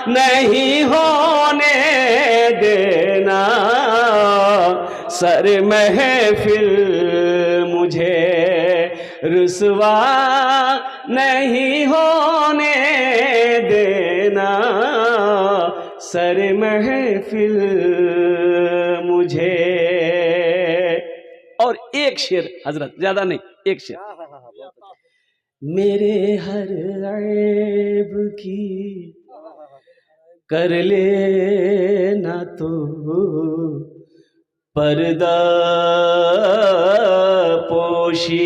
नहीं होने देना, सरे महफिल मुझे रुसवा नहीं होने देना, सरे महफिल मुझे। और एक शेर हजरत, ज्यादा नहीं, एक शेर। मेरे हर ऐब की कर लेना तो पर्दा पोशी।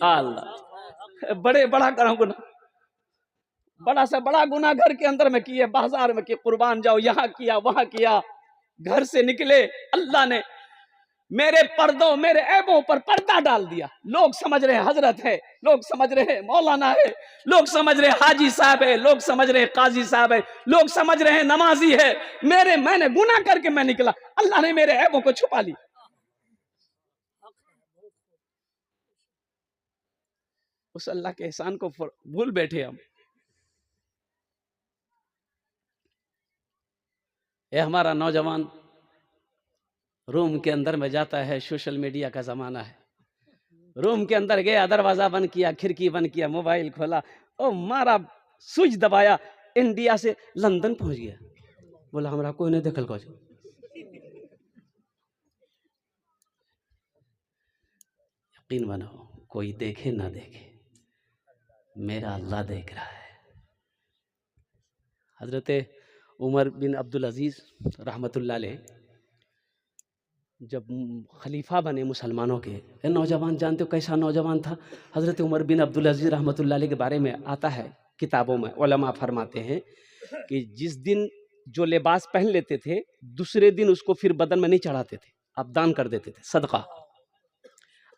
अल्लाह, बड़े बड़ा करा गुना, बड़ा से बड़ा गुना घर के अंदर में किए, बाजार में किए, कुर्बान जाओ, यहाँ किया वहां किया, घर से निकले, अल्लाह ने मेरे पर्दों मेरे ऐबों पर पर्दा डाल दिया। लोग समझ रहे हजरत है, लोग समझ रहे मौलाना है, लोग समझ रहे हाजी साहब है, लोग समझ रहे काजी साहब है, लोग समझ रहे नमाजी है। मैंने गुनाह करके मैं निकला, अल्लाह ने मेरे ऐबों को छुपा ली। उस अल्लाह के एहसान को भूल बैठे हम। ये हमारा नौजवान रूम के अंदर में जाता है, सोशल मीडिया का जमाना है, रूम के अंदर गया, दरवाजा बंद किया, खिड़की बंद किया, मोबाइल खोला और मारा स्विच दबाया, इंडिया से लंदन पहुंच गया। बोला हमारा कोई नहीं देखल को। यकीन बनाओ, कोई देखे ना देखे, मेरा अल्लाह देख रहा है। हजरत उमर बिन अब्दुल अजीज रहमतुल्लाह अलैह जब खलीफा बने मुसलमानों के, नौजवान जानते हो कैसा नौजवान था। हज़रत उमर बिन अब्दुल अजीज़ रहमतुल्लाह अलैह के बारे में आता है किताबों में, उलमा फरमाते हैं कि जिस दिन जो लिबास पहन लेते थे, दूसरे दिन उसको फिर बदन में नहीं चढ़ाते थे, आप दान कर देते थे, सदका।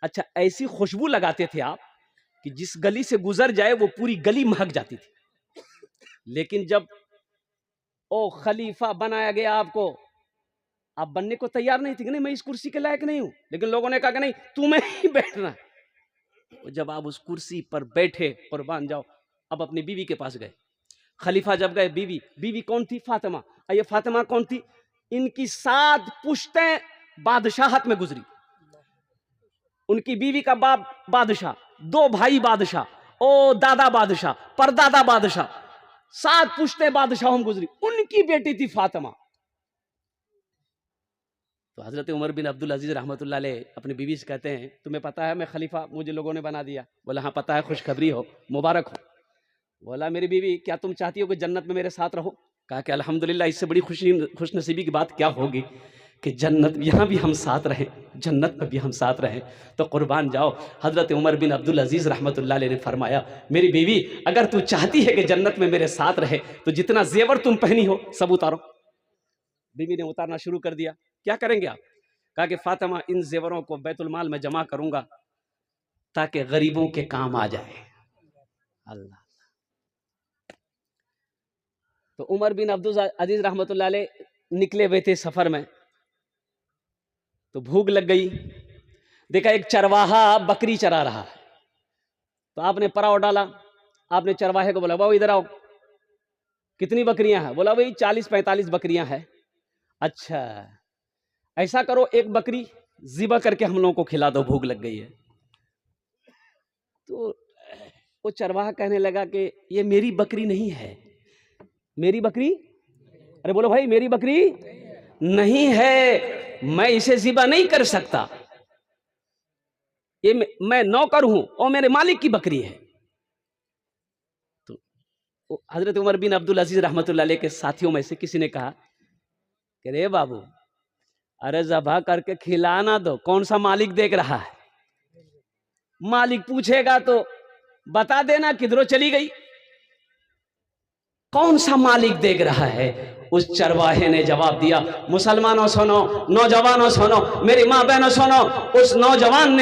अच्छा, ऐसी खुशबू लगाते थे आप कि जिस गली से गुजर जाए वो पूरी गली महक जाती थी। लेकिन जब ओ खलीफा बनाया गया आपको, आप बनने को तैयार नहीं थी कि नहीं मैं इस कुर्सी के लायक नहीं हूं, लेकिन लोगों ने कहा कि नहीं तुम्हें ही बैठना। जब आप उस कुर्सी पर बैठे, कुर्बान जाओ, अब अपनी बीवी के पास गए। खलीफा जब गए, बीवी कौन थी? फातिमा। ये फातिमा कौन थी? इनकी 7 पुश्तें बादशाहत में गुजरी। उनकी बीवी का बाप बादशाह, 2 भाई बादशाह, ओ दादा बादशाह, परदादा बादशाह, 7 पुश्तें बादशाहों में गुजरी। उनकी बेटी थी फातिमा। तो हज़रत उमर बिन अब्दुल अजीज़ रहमतुल्लाह अलैह अपनी बीवी से कहते हैं, तुम्हें पता है मैं खलीफा, मुझे लोगों ने बना दिया। बोला हाँ पता है, खुशखबरी हो, मुबारक हो। बोला मेरी बीवी क्या तुम चाहती हो कि जन्नत में मेरे साथ रहो? कहा कि अल्हम्दुलिल्लाह, इससे बड़ी खुशनसीबी की बात क्या होगी कि जन्नत यहाँ भी हम साथ रहें, जन्नत में भी हम साथ रहें। तो कुर्बान जाओ, हज़रत उमर बिन अब्दुल अजीज़ रहमतुल्लाह अलैह ने फरमाया, मेरी बीवी अगर तू चाहती है कि जन्नत में मेरे साथ रहे तो जितना जेवर तुम पहनी हो सब उतारो। बीवी ने उतारना शुरू कर दिया। क्या करेंगे आप? कहा कि फातिमा, इन जेवरों को बैतुल माल में जमा करूंगा ताकि गरीबों के काम आ जाए। अल्लाह। तो उमर बिन अब्दुल अजीज रहमतुल्लाह अलैह निकले हुए थे सफर में, तो भूख लग गई। देखा एक चरवाहा बकरी चरा रहा है, तो आपने पराव डाला, आपने चरवाहे को बोला, बाबू इधर आओ, कितनी बकरियां हैं? बोला भाई 40-45 बकरियां हैं। अच्छा ऐसा करो, एक बकरी ज़िबा करके हम लोगों को खिला दो, भूख लग गई है। तो वो चरवाहा कहने लगा कि ये मेरी बकरी नहीं है। मेरी बकरी? अरे बोलो भाई, मेरी बकरी नहीं है, मैं इसे ज़िबा नहीं कर सकता, ये मैं नौकर हूं और मेरे मालिक की बकरी है। तो हजरत उमर बिन अब्दुल अजीज रहमतुल्लाह अलैह के साथियों में से किसी ने कहा कि रे बाबू, अरे ज़बा करके खिलाना दो, कौन सा मालिक देख रहा है? मालिक पूछेगा तो बता देना किधरों चली गई, कौन सा मालिक देख रहा है? उस चरवाहे ने जवाब दिया, मुसलमानों सुनो, नौजवानों सुनो, मेरी माँ बहनों सुनो, उस नौजवान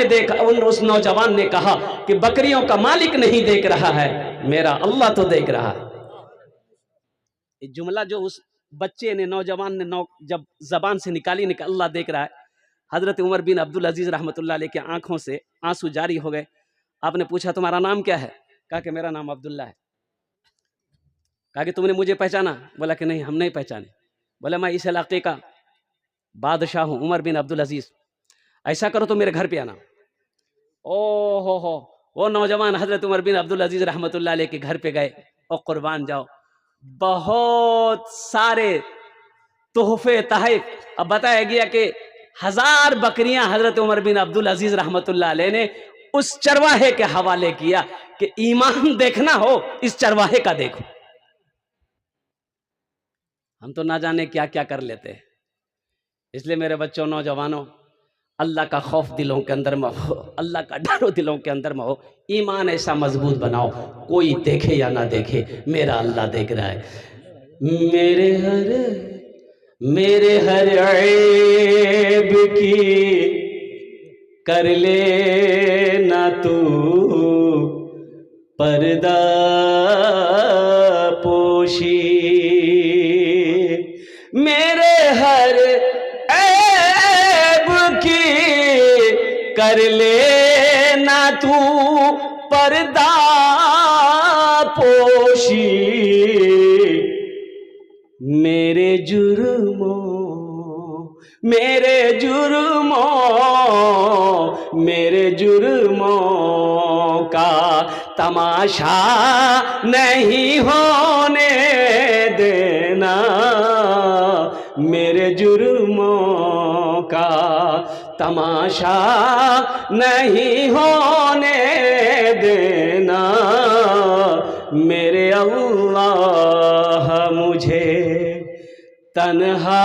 ने कहा कि बकरियों का मालिक नहीं देख रहा है, मेरा अल्लाह तो देख रहा है। ये जुमला जो उस बच्चे ने, नौजवान ने जब जबान से निकाली, अल्लाह देख रहा है, हजरत उमर बिन अब्दुल अजीज रहमतुल्लाह अलैह की आंखों से आंसू जारी हो गए। आपने पूछा तुम्हारा नाम क्या है? कहा कि मेरा नाम अब्दुल्ला है। कहा कि तुमने मुझे पहचाना? बोला कि नहीं हम नहीं पहचाने। बोला मैं इस इलाके का बादशाह हूँ, उमर बिन अब्दुल अजीज, ऐसा करो तो मेरे घर पे आना। ओ हो, वो नौजवान हजरत उमर बिन अब्दुल अजीज रहमतुल्लाह अलैह के घर पे गए और कुर्बान जाओ, बहुत सारे तोहफे तहफ, अब बताया गया कि 1000 बकरियां हजरत उमर बिन अब्दुल अजीज रहमतुल्लाह अलैह ने उस चरवाहे के हवाले किया कि ईमान देखना हो इस चरवाहे का देखो। हम तो ना जाने क्या क्या कर लेते हैं। इसलिए मेरे बच्चों, नौजवानों, अल्लाह का खौफ दिलों के अंदर में हो, अल्लाह का डर दिलों के अंदर में हो, ईमान ऐसा मजबूत बनाओ, कोई देखे या ना देखे, मेरा अल्लाह देख रहा है। मेरे हर ऐब की कर ले ना तू पर्दा पोशी, मेरे हर ऐब की कर ले ना तू पर्दा पोशी, मेरे जुर्मों का तमाशा नहीं होने देना, मेरे जुर्मों का तमाशा नहीं होने देना, मेरे अल्लाह मुझे तन्हा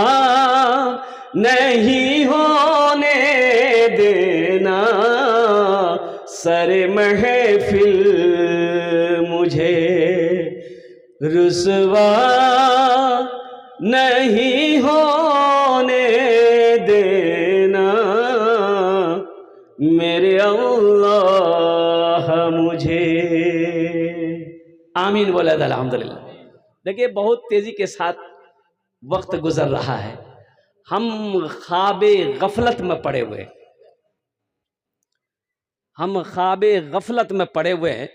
नहीं होने देना, सरे महफिल मुझे रुसवा नहीं होने देना, मेरे अल्लाह मुझे। आमीन बोले अल्हम्दुलिल्लाह। देखिए, बहुत तेजी के साथ वक्त गुजर रहा है, हम ख्वाबे गफलत में पड़े हुए हैं, हम ख्वाबे गफलत में पड़े हुए हैं,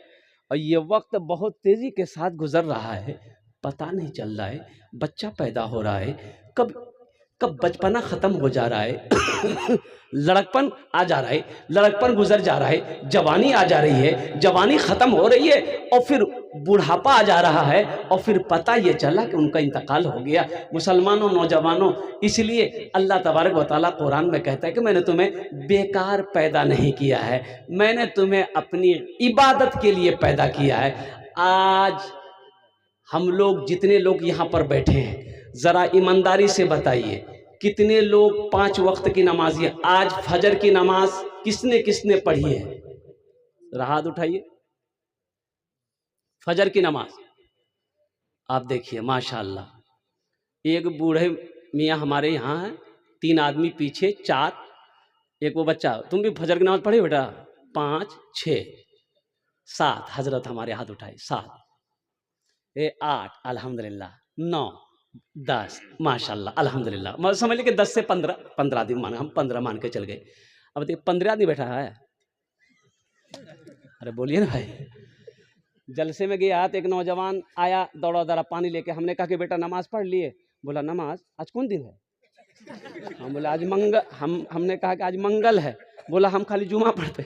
और ये वक्त बहुत तेजी के साथ गुजर रहा है, पता नहीं चल रहा है। बच्चा पैदा हो रहा है, कब कब बचपना खत्म हो जा रहा है, लड़कपन आ जा रहा है, लड़कपन गुजर जा रहा है, जवानी आ जा रही है, जवानी खत्म हो रही है, और फिर बुढ़ापा आ जा रहा है, और फिर पता ये चला कि उनका इंतकाल हो गया। मुसलमानों, नौजवानों, इसलिए अल्लाह तबारक व तआला कुरान में कहता है कि मैंने तुम्हें बेकार पैदा नहीं किया है, मैंने तुम्हें अपनी इबादत के लिए पैदा किया है। आज हम लोग, जितने लोग यहाँ पर बैठे हैं, ज़रा ईमानदारी से बताइए, कितने लोग 5 वक्त की नमाज़ी हैं? आज फजर की नमाज किसने किसने पढ़ी है? ज़रा हाथ उठाइए। फजर की नमाज आप देखिए, माशाअल्लाह, एक बूढ़े मियाँ हमारे यहाँ हैं, 3 आदमी पीछे, 4, एक वो बच्चा। तुम भी फजर की नमाज पढ़ी बेटा? 5, 6, 7 हजरत हमारे हाथ उठाए, 7, 8 अल्हम्दुलिल्लाह, 9, 10 माशाल्लाह अल्हम्दुलिल्लाह। मतलब समझ लीजिए कि 10 से 15 आदमी माने, हम 15 मान के चल गए। अब देखिए 15 आदमी बैठा है। अरे बोलिए ना भाई। जलसे में गया तो एक नौजवान आया दौड़ा दौड़ा पानी लेके, हमने कहा कि बेटा नमाज पढ़ लिए? बोला नमाज आज कौन दिन है? हम बोला आज मंगल, हमने कहा कि आज मंगल है। बोला हम खाली जुमा पढ़ते।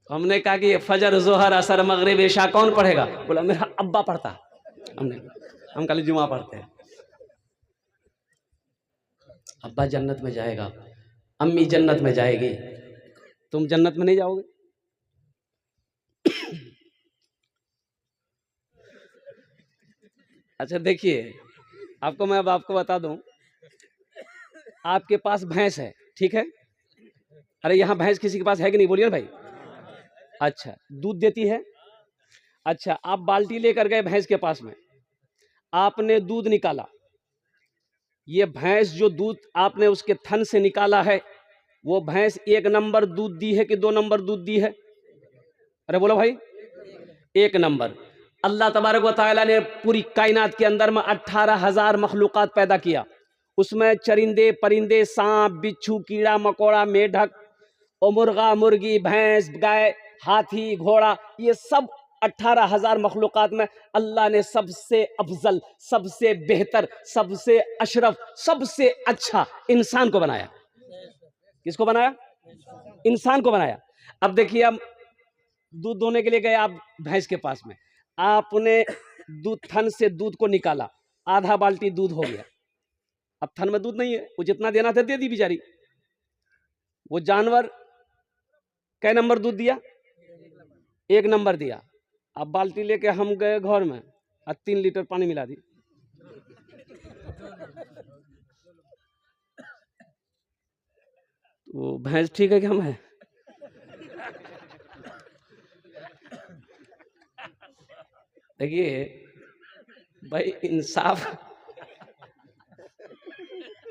हमने कहा कि फजर, जोहर, असर, मगरिब, इशा कौन पढ़ेगा? बोला मेरा अब्बा पढ़ता। हम खाली जुमा पढ़ते हैं। अब्बा जन्नत में जाएगा, अम्मी जन्नत में जाएगी, तुम जन्नत में नहीं जाओगे? अच्छा देखिए, मैं अब आपको बता दूं, आपके पास भैंस है, ठीक है? अरे यहाँ भैंस किसी के पास है कि नहीं? बोलिए ना भाई। अच्छा, दूध देती है? अच्छा, आप बाल्टी लेकर गए भैंस के पास में, आपने दूध निकाला। ये भैंस जो दूध आपने उसके थन से निकाला है, वो भैंस 1 नंबर दूध दी है कि 2 नंबर दूध दी है? अरे बोलो भाई। 1 नंबर। अल्लाह तबारक व तआला ने पूरी कायनात के अंदर में 18,000 मखलूक़ात पैदा किया। उसमें चरिंदे, परिंदे, सांप, बिच्छू, कीड़ा मकोड़ा, मेढक और मुर्गा, मुर्गी, भैंस, गाय, हाथी, घोड़ा, ये सब 18,000 मखलूक़ात में अल्लाह ने सबसे अफजल, सबसे बेहतर, सबसे अशरफ, सबसे अच्छा इंसान को बनाया। किसको बनाया? इंसान को बनाया। अब देखिए, हम दूध दोने के लिए गए आप भैंस के पास में, आपने दूध थन से दूध को निकाला, आधा बाल्टी दूध हो गया। अब थन में दूध नहीं है, वो जितना देना था दे दी बेचारी। वो जानवर कै नंबर दूध दिया? 1 नंबर दिया। अब बाल्टी लेके हम गए घर में और 3 लीटर पानी मिला दी। तो भैंस ठीक है कि हम हैं? देखिए भाई, इंसाफ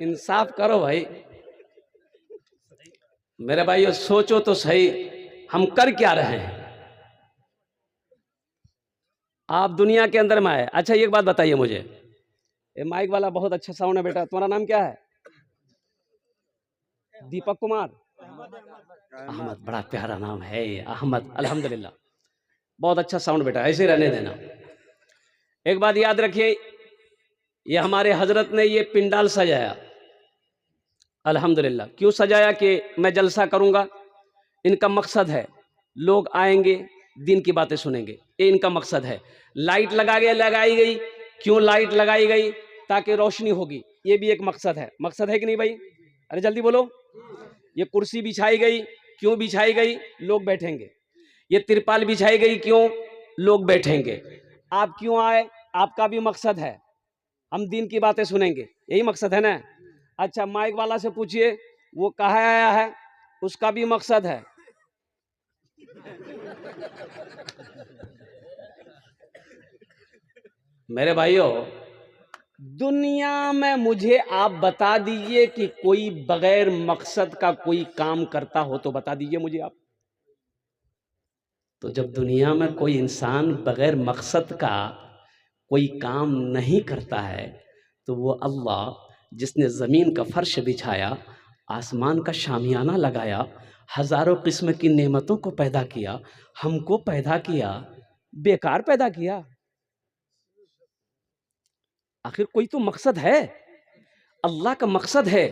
इंसाफ करो भाई। मेरे भाइयों सोचो तो सही, हम कर क्या रहे हैं? आप दुनिया के अंदर में आए। अच्छा एक बात बताइए मुझे, ये माइक वाला बहुत अच्छा साउंड है बेटा, तुम्हारा नाम क्या है? दीपक कुमार अहमद, बड़ा प्यारा नाम है ये, अहमद। अल्हम्दुलिल्लाह, बहुत अच्छा साउंड बेटा, ऐसे रहने देना। एक बात याद रखिए, ये हमारे हजरत ने ये पिंडाल सजाया, अल्हम्दुलिल्लाह। क्यों सजाया कि मैं जलसा करूंगा, इनका मकसद है लोग आएंगे, दिन की बातें सुनेंगे, ये इनका मकसद है। लाइट लगाई गई, क्यों लाइट लगाई गई? ताकि रोशनी होगी, ये भी एक मकसद है कि नहीं भाई? अरे जल्दी बोलो। ये कुर्सी बिछाई गई, क्यों बिछाई गई? लोग बैठेंगे। ये तिरपाल बिछाई गई, क्यों? लोग बैठेंगे। आप क्यों आए? आपका भी मकसद है, हम दिन की बातें सुनेंगे, यही मकसद है ना? अच्छा माइक वाला से पूछिए, वो कहाँ आया है, उसका भी मकसद है। मेरे भाइयों, दुनिया में मुझे आप बता दीजिए कि कोई बगैर मकसद का कोई काम करता हो तो बता दीजिए मुझे आप। तो जब दुनिया में कोई इंसान बगैर मकसद का कोई काम नहीं करता है, तो वो अल्लाह जिसने ज़मीन का फर्श बिछाया, आसमान का शामियाना लगाया, हज़ारों किस्म की नेमतों को पैदा किया, हमको पैदा किया, बेकार पैदा किया? आखिर कोई तो मकसद है। अल्लाह का मकसद है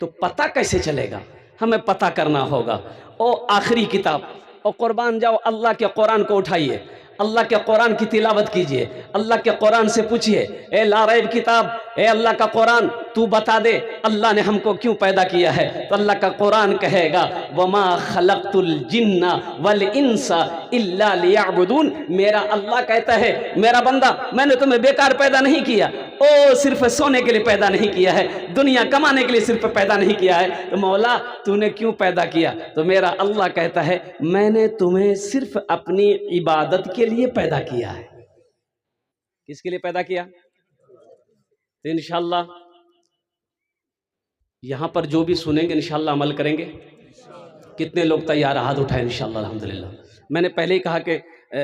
तो पता कैसे चलेगा? हमें पता करना होगा। ओ आखिरी किताब, और कुर्बान जाओ, अल्लाह के कुरान को उठाइए, अल्लाह के कुरान की तिलावत कीजिए, अल्लाह के कुरान से पूछिए, ए लारैब किताब, ए अल्लाह का कुरान, तू बता दे अल्लाह ने हमको क्यों पैदा किया है? तो अल्लाह का कुरान कहेगा, वमा खलक़तुल जिन्ना वल इंसा इल्ला लियअबुदून। मेरा अल्लाह कहता है, मेरा बंदा, मैंने तुम्हें बेकार पैदा नहीं किया, ओ सिर्फ सोने के लिए पैदा नहीं किया है, दुनिया कमाने के लिए सिर्फ पैदा नहीं किया है। तो मौला तूने क्यों पैदा किया? तो मेरा अल्लाह कहता है, मैंने तुम्हें सिर्फ अपनी इबादत के लिए पैदा किया है। किसके लिए पैदा किया? तो इंशाअल्लाह यहाँ पर जो भी सुनेंगे इंशाअल्लाह अमल करेंगे। कितने लोग तैयार? हाथ उठाएं इंशाअल्लाह। अल्हम्दुलिल्लाह। मैंने पहले ही कहा कि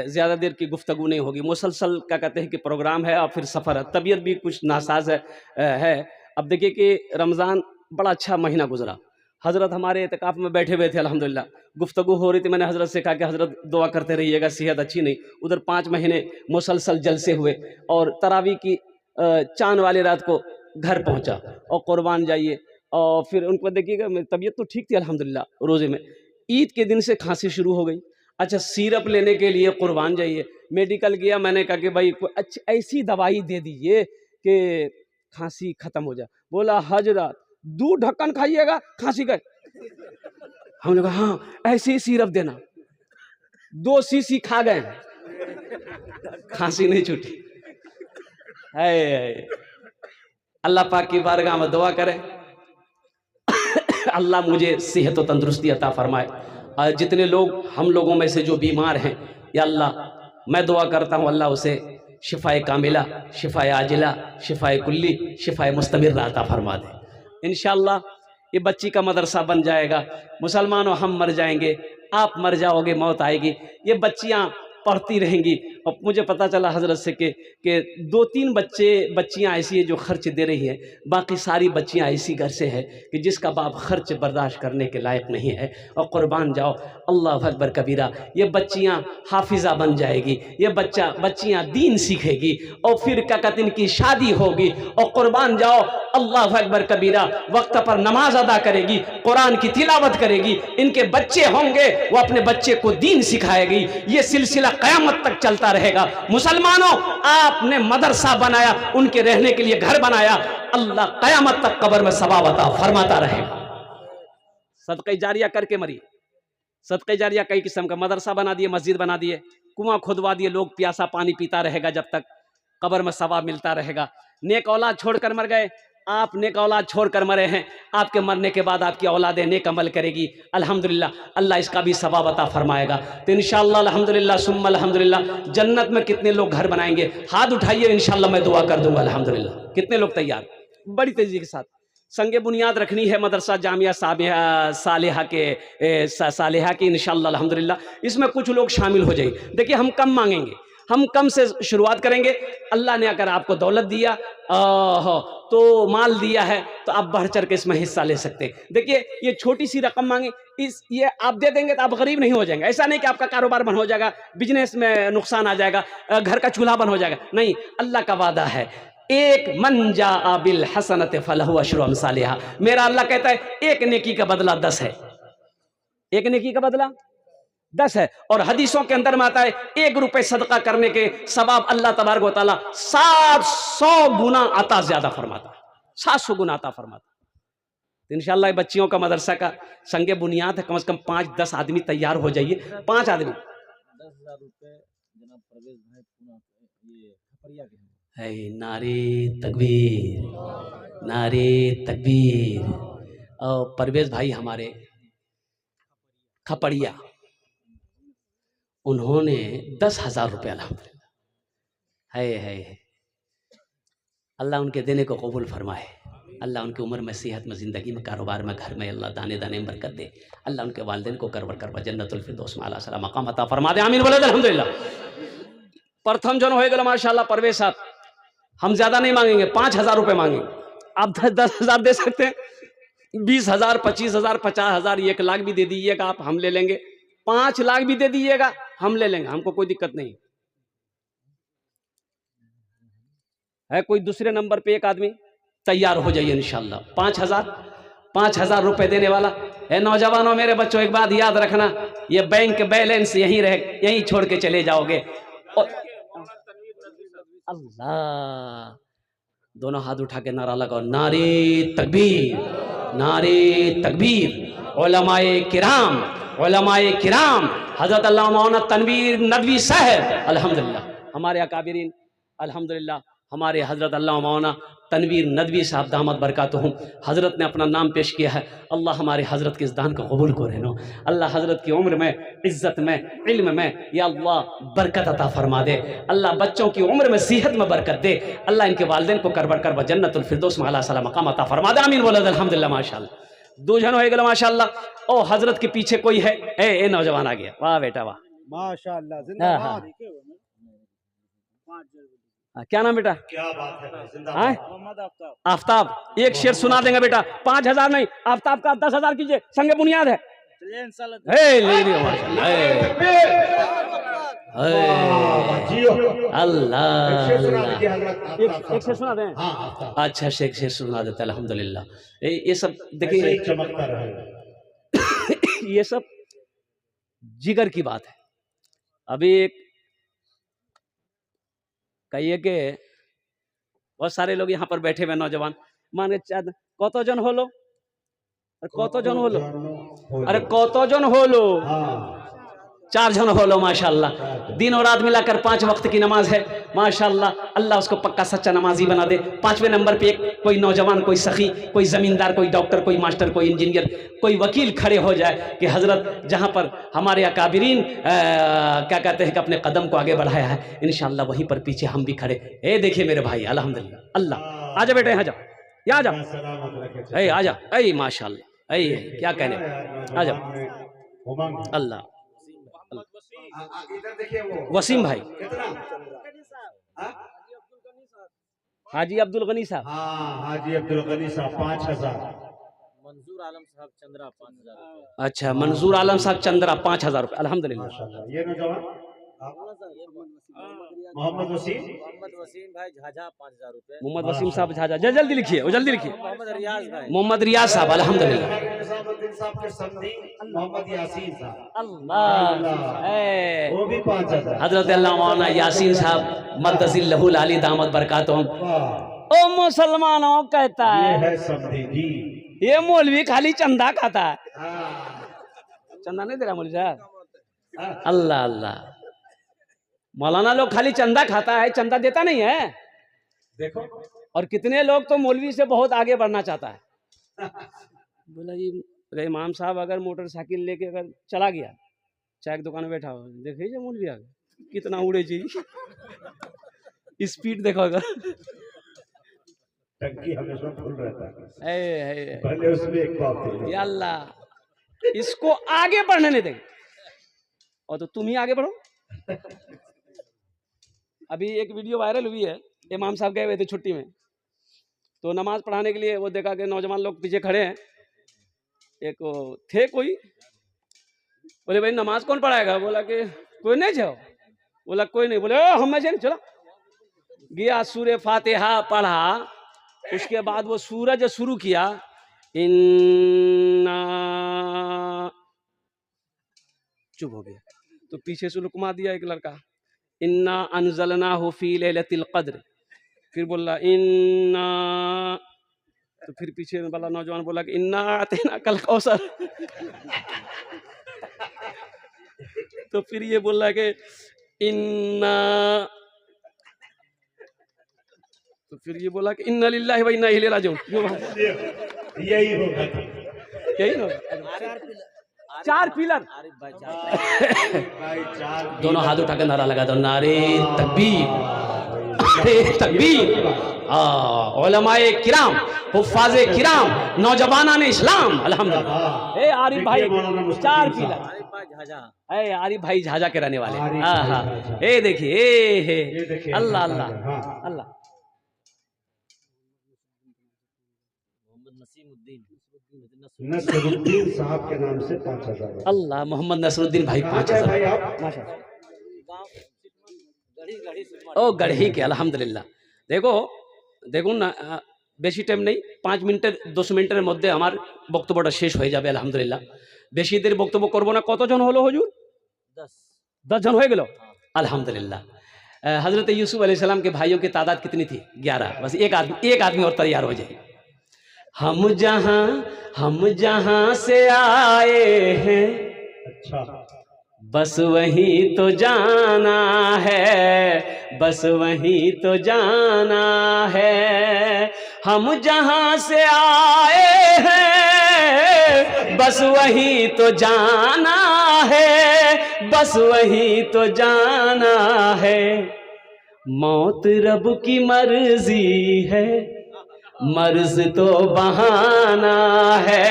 ज़्यादा देर की गुफ्तगू नहीं होगी, मुसलसल क्या कहते हैं कि प्रोग्राम है और फिर सफ़र है, तबीयत भी कुछ नासाज है। अब देखिए कि रमज़ान बड़ा अच्छा महीना गुजरा, हज़रत हमारे एतकाफ़ में बैठे हुए थे, अल्हम्दुलिल्लाह। गुफ्तगू हो रही थी, मैंने हज़रत से कहा कि हज़रत दुआ करते रहिएगा, सेहत अच्छी नहीं। उधर 5 महीने मुसलसल जलसे हुए और तरावी की चाँद वाली रात को घर पहुँचा। और कुर्बान जाइए, और फिर उनको देखिएगा, मेरी तबीयत तो ठीक थी अल्हम्दुलिल्लाह रोज़े में। ईद के दिन से खांसी शुरू हो गई। अच्छा सिरप लेने के लिए कुर्बान जाइए, मेडिकल गया, मैंने कहा कि भाई कोई अच्छी ऐसी दवाई दे दीजिए कि खांसी खत्म हो जाए। बोला हजरत दूध ढक्कन खाइएगा खांसी का। हमने कहा हाँ ऐसी ही सिरप देना। 2 शीशी खा गए, खांसी नहीं छूटी। अल्लाह पाक की बारगाह में दुआ करें, अल्लाह मुझे सेहत व तंदुरुस्ती अता फरमाए। और जितने लोग हम लोगों में से जो बीमार हैं, या अल्लाह मैं दुआ करता हूँ अल्लाह उसे शिफ़ाए कामिला, शिफ़ाए आजिला, शिफ़ाए कुल्ली, शिफ़ाए मुस्तमिर अता फरमा दे। इंशाअल्लाह ये बच्ची का मदरसा बन जाएगा। मुसलमानों हम मर जाएंगे, आप मर जाओगे, मौत आएगी, ये बच्चियाँ पढ़ती रहेंगी। और मुझे पता चला हज़रत से कि 2-3 बच्चियाँ ऐसी हैं जो खर्च दे रही हैं, बाकी सारी बच्चियाँ ऐसी घर से हैं कि जिसका बाप खर्च बर्दाश्त करने के लायक नहीं है। और कुर्बान जाओ, अल्लाह अकबर कबीरा, ये बच्चियाँ हाफिज़ा बन जाएगी, ये बच्चियाँ दीन सीखेगी, और फिर क्या कहते हैं इनकी शादी होगी। और कुर्बान जाओ, अल्लाह अकबर कबीरा, वक्त पर नमाज अदा करेगी, कुरान की तिलावत करेगी, इनके बच्चे होंगे, वो अपने बच्चे को दीन सिखाएगी। ये सिलसिला क़यामत तक चलता रहेगा। मुसलमानों आपने मदरसा बनाया, उनके रहने के लिए घर बनाया, अल्लाह क़यामत तक कब्र में सवाब अता फरमाता रहेगा। सदक़े जारिया करके मरिए। सदक़े जारिया कई किस्म का, मदरसा बना दिए, मस्जिद बना दिए, कुआं खुदवा दिए, लोग प्यासा पानी पीता रहेगा जब तक, कब्र में सवाब मिलता रहेगा। नेक औलाद छोड़कर मर गए, आप नेक औलाद छोड़कर मरे हैं, आपके मरने के बाद आपकी औलादें नेक अमल करेगी, अल्हम्दुलिल्लाह अल्लाह इसका भी सवाब अता फरमाएगा। तो इंशाअल्लाह अल्हम्दुलिल्लाह सुम्मा अल्हम्दुलिल्लाह जन्नत में कितने लोग घर बनाएंगे, हाथ उठाइए, इंशाअल्लाह मैं दुआ कर दूंगा। अल्हम्दुलिल्लाह कितने लोग तैयार, बड़ी तेजी के साथ संगे बुनियाद रखनी है मदरसा जामिया सालिहा की इंशाअल्लाह अल्हम्दुलिल्लाह। इसमें कुछ लोग शामिल हो जाएंगे। देखिए हम कम मांगेंगे, हम कम से शुरुआत करेंगे। अल्लाह ने अगर आपको दौलत दिया तो माल दिया है तो आप बढ़ चढ़ के इसमें हिस्सा ले सकते हैं। देखिए ये छोटी सी रकम मांगे, ये आप दे देंगे तो आप गरीब नहीं हो जाएंगे। ऐसा नहीं कि आपका कारोबार बंद हो जाएगा, बिजनेस में नुकसान आ जाएगा, घर का चूल्हा बंद हो जाएगा। नहीं, अल्लाह का वादा है, एक मन जा बिल हसनत फलहु अशरु अमसालिहा। मेरा अल्लाह कहता है एक नेकी का बदला 10 है, एक नेकी का बदला 10 है। और हदीसों के अंदर में आता है 1 रुपए सदका करने के सवाब अल्लाह तबारक व तआला 700 गुना अता ज्यादा फरमाता है, 700 गुना अता फरमाता है। तो इंशाअल्लाह बच्चियों का मदरसा का संगे बुनियाद है, कम से कम 5-10 आदमी तैयार हो जाइए। 5 आदमी 10,000 रुपए जनाब परवेज भाई ये खपरिया के है। नारे तकबीर, नारे तकबीर। और परवेज भाई हमारे खपड़िया, उन्होंने 10,000 रुपये अल्हम्दुलिल्लाह है। अल्लाह उनके देने को कबूल फरमाए, अल्लाह उनकी उम्र में, सेहत में, ज़िंदगी में, कारोबार में, घर में अल्लाह दाने दाने में बरकत दे। अल्लाह उनके वालिदैन को करवर जन्नतुल फिरदौस में आला सलाम मकाम अता फरमा दे। आमीन बोले अल्हम्दुलिल्लाह। प्रथम जन होएगा माशाअल्लाह परवेज साहब, हम ज़्यादा नहीं मांगेंगे, 5,000 रुपये मांगेंगे। आप 10,000 दे सकते हैं, 20,000, 25,000, 50,000, 1 लाख भी दे दीजिएगा आप, हम ले लेंगे। 5 लाख भी दे दीजिएगा, हम ले लेंगे, हमको कोई दिक्कत नहीं है। कोई दूसरे नंबर पे एक आदमी तैयार हो जाइए इंशाअल्लाह। 5,000 रुपए देने वाला है। नौजवानों, मेरे बच्चों, एक बात याद रखना, ये बैंक बैलेंस यहीं रहे, यहीं छोड़ के चले जाओगे। और अल्लाह, दोनों हाथ उठा के नारा लगाओ, नारे तकबीर, नारे तकबीर। उलमाए किराम, उलमाए किराम, हजरत अल्लामा मौलाना तनवीर नदवी साहब अल्हम्दुलिल्लाह, हमारे अकाबिरीन अल्हम्दुलिल्लाह, हमारे हजरत अल्लामा मौलाना तनवीर नदवी साहब दामद बरकातुहुम, हजरत ने अपना नाम पेश किया है। अल्लाह हमारे हजरत के इस दान को कबूल को रहनो। अल्लाह हजरत की उम्र में, इज्जत में, इल्म में या अल्लाह बरकत अता फरमा दे। अल्लाह बच्चों की उम्र में, सेहत में बरकत दे। अल्लाह इनके वालिदैन को करबर जन्नतुल फिरदौस में आला सलाम मकाम अता फरमा दे। आमीन बोले अल्हम्दुलिल्लाह। माशाअल्लाह 2 जन हो गए माशाअल्लाह। ओ हजरत के पीछे कोई है, ए नौजवान आ गया, वाह बेटा वाह, माशाअल्लाह, जिंदाबाद। क्या नाम बेटा? क्या बात है, जिंदाबाद। मोहम्मद आफ्ताब। आफ्ताब, एक शेर सुना देंगे बेटा। 5,000 नहीं, आफ्ताब का 10,000 कीजिए, संगे बुनियाद है। अल्लाह, एक शेर सुना दें। अच्छा, शेख शेर सुना देते अल्हम्दुलिल्लाह। ये सब देखिए, ये सब जिगर की बात है। अभी एक कहिए कि बहुत सारे लोग यहाँ पर बैठे हुए नौजवान, माने कतजन होलो, कतजन होलो, अरे कतजन होलो, 4 जन होलो माशाअल्लाह। दिन और रात मिलाकर 5 वक्त की नमाज है माशाअल्लाह। अल्लाह उसको पक्का सच्चा नमाजी बना दे। 5वें नंबर पे एक कोई नौजवान, कोई सखी, कोई जमींदार, कोई डॉक्टर, कोई मास्टर, कोई इंजीनियर, कोई वकील खड़े हो जाए कि हजरत जहाँ पर हमारे अकाबिरीन क्या कहते हैं कि अपने कदम को आगे बढ़ाया है, इंशाअल्लाह वहीं पर पीछे हम भी खड़े। ए देखिए मेरे भाई, अल्हम्दुलिल्लाह। अल्लाह, आजा बेटे, यहाँ जाओ, यहाँ जाओ, ए आजा, ए माशाअल्लाह, ए क्या कहने, आ जाओ। अल्लाह, इधर देखिए, वो वसीम भाई, कितना? हाजी अब्दुल गनी साहब, हाजी अब्दुल गनी साहब 5,000। मंजूर आलम साहब चंद्रा 5,000। अच्छा, मंजूर आलम साहब चंद्रा 5,000 रुपये अल्हम्दुलिल्लाह। ये नौजवान मोहम्मद वसीम भाई झाझा 5,000 रुपए। मोहम्मद वसीम साहब झाझा, जल्दी लिखिए, वो जल्दी लिखिए। मोहम्मद रियाज भाई, मोहम्मद रियाज साहब अल्हम्दुलिल्लाह। मोहम्मद यासीन साहब, अल्लाह, वो भी 5,000। हजरत अल्लाह मौलाना यासीन साहब मद्दजिल्लहुल आली दामद बरकातुहुम। ओ मुसलमानों, कहता ये है है समधी जी, ये मौलवी खाली चंदा खाता है। चंदा नहीं दे रहा मौलवी साहब। अल्लाह अल्लाह, मौलाना लोग खाली चंदा खाता है, चंदा देता नहीं है। देखो और कितने लोग तो मौलवी से बहुत आगे बढ़ना चाहता है। बोला जी अरे इमाम साहब अगर मोटरसाइकिल लेके अगर चला गया, चाय की दुकान में बैठा हो, देखिए जो मौलवी आ गया कितना उड़े जी, स्पीड देखो अगर, टंकी हमेशा फुल रहता है, ए भले उसमें एक बात है। या अल्लाह इसको आगे बढ़ने नहीं देंगे, और तो तुम ही आगे बढ़ो। अभी एक वीडियो वायरल हुई है, इमाम साहब गए हुए थे छुट्टी में, तो नमाज पढ़ाने के लिए वो देखा कि नौजवान लोग पीछे खड़े हैं, एक थे कोई, बोले भाई नमाज कौन पढ़ाएगा? बोला कि कोई नहीं जाओ। बोला कोई नहीं। बोले हम में चलो। गया सूरे फातिहा पढ़ा, उसके बाद वो सूरज शुरू किया, इन्ना, चुप हो गया। तो पीछे से लुकमा दिया एक लड़का, इन्ना अनज़लनाहु फी लैलतिल क़द्र, फिर बोला इन्ना, तो फिर पीछे वाला नौजवान बोला कि इन्ना आतेना कल कौसर। तो फिर ये बोल रहा है कि इन्ना, तो फिर ये बोला कि इन्ना लिल्लाहि व इन्ना इलैहि राजिऊन। यही होगा, यही ना, चार पिलर। आरिफ भाई चार भाई चार दोनों हाथ उठा के नारा लगा दो, नारे तकबीर, नारे तकबीर। उलमाए किराम, हुफ्फाज़े किराम, नौजवानान इस्लाम, अल्हम्दुलिल्लाह। ए आरिफ भाई चार पिलर, आरिफ भाई झाझा ए आरिफ भाई झाझा के रहने वाले। आरिफ हाँ भाई हाँ, झाझा। ए देखिए, ए हे, ये देखिए, अल्लाह हाँ, अल्लाह हाँ। अल्लाह। मोहम्मद नसीमुद्दीन नसरुद्दीन साहब के नाम से 5,000। अल्लाह, मोहम्मद नसरुद्दीन भाई कहाँ गए 5,000। भाई आप? माशाअल्लाह। गांव गढ़ी गढ़ी ओ गढ़ी के, अल्हम्दुलिल्लाह। देखो দেখুন না, বেশি টাইম নেই, 5 মিনিটের 10 মিনিটের মধ্যে আমার বক্তব্যটা শেষ হয়ে যাবে আলহামদুলিল্লাহ। বেশি দেরি বক্তব্য করব না। কতজন হলো হুজুর? 10 জন হয়ে গেল, अल्हम्दुलिल्लाह। हज़रत यूसुफ अलैहिस्सलाम के भाइयों की तादाद कितनी थी? 11। बस एक आदमी और तैयार हो जाए। हम जहां से आए हैं, अच्छा, बस वहीं तो जाना है, बस वहीं तो जाना है। हम जहां से आए हैं, बस वहीं तो जाना है, बस वहीं तो जाना है। मौत रब की मर्जी है, मर्ज तो बहाना है,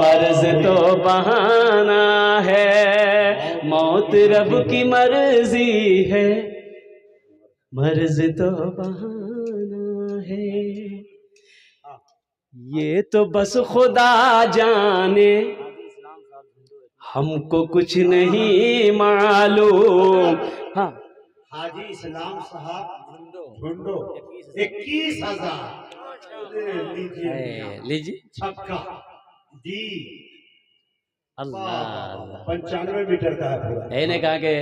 मर्ज तो बहाना है। मौत रब की मर्जी है, मर्ज तो बहाना है। ये तो बस खुदा जाने, हमको कुछ नहीं मालूम। हाँ, हाजी इस्लाम साहब ढूंढो 21,000। लीजिए। छक्का दी, अल्लाह अल्लाह। 95 मीटर का है पूरा। मैंने कहा कि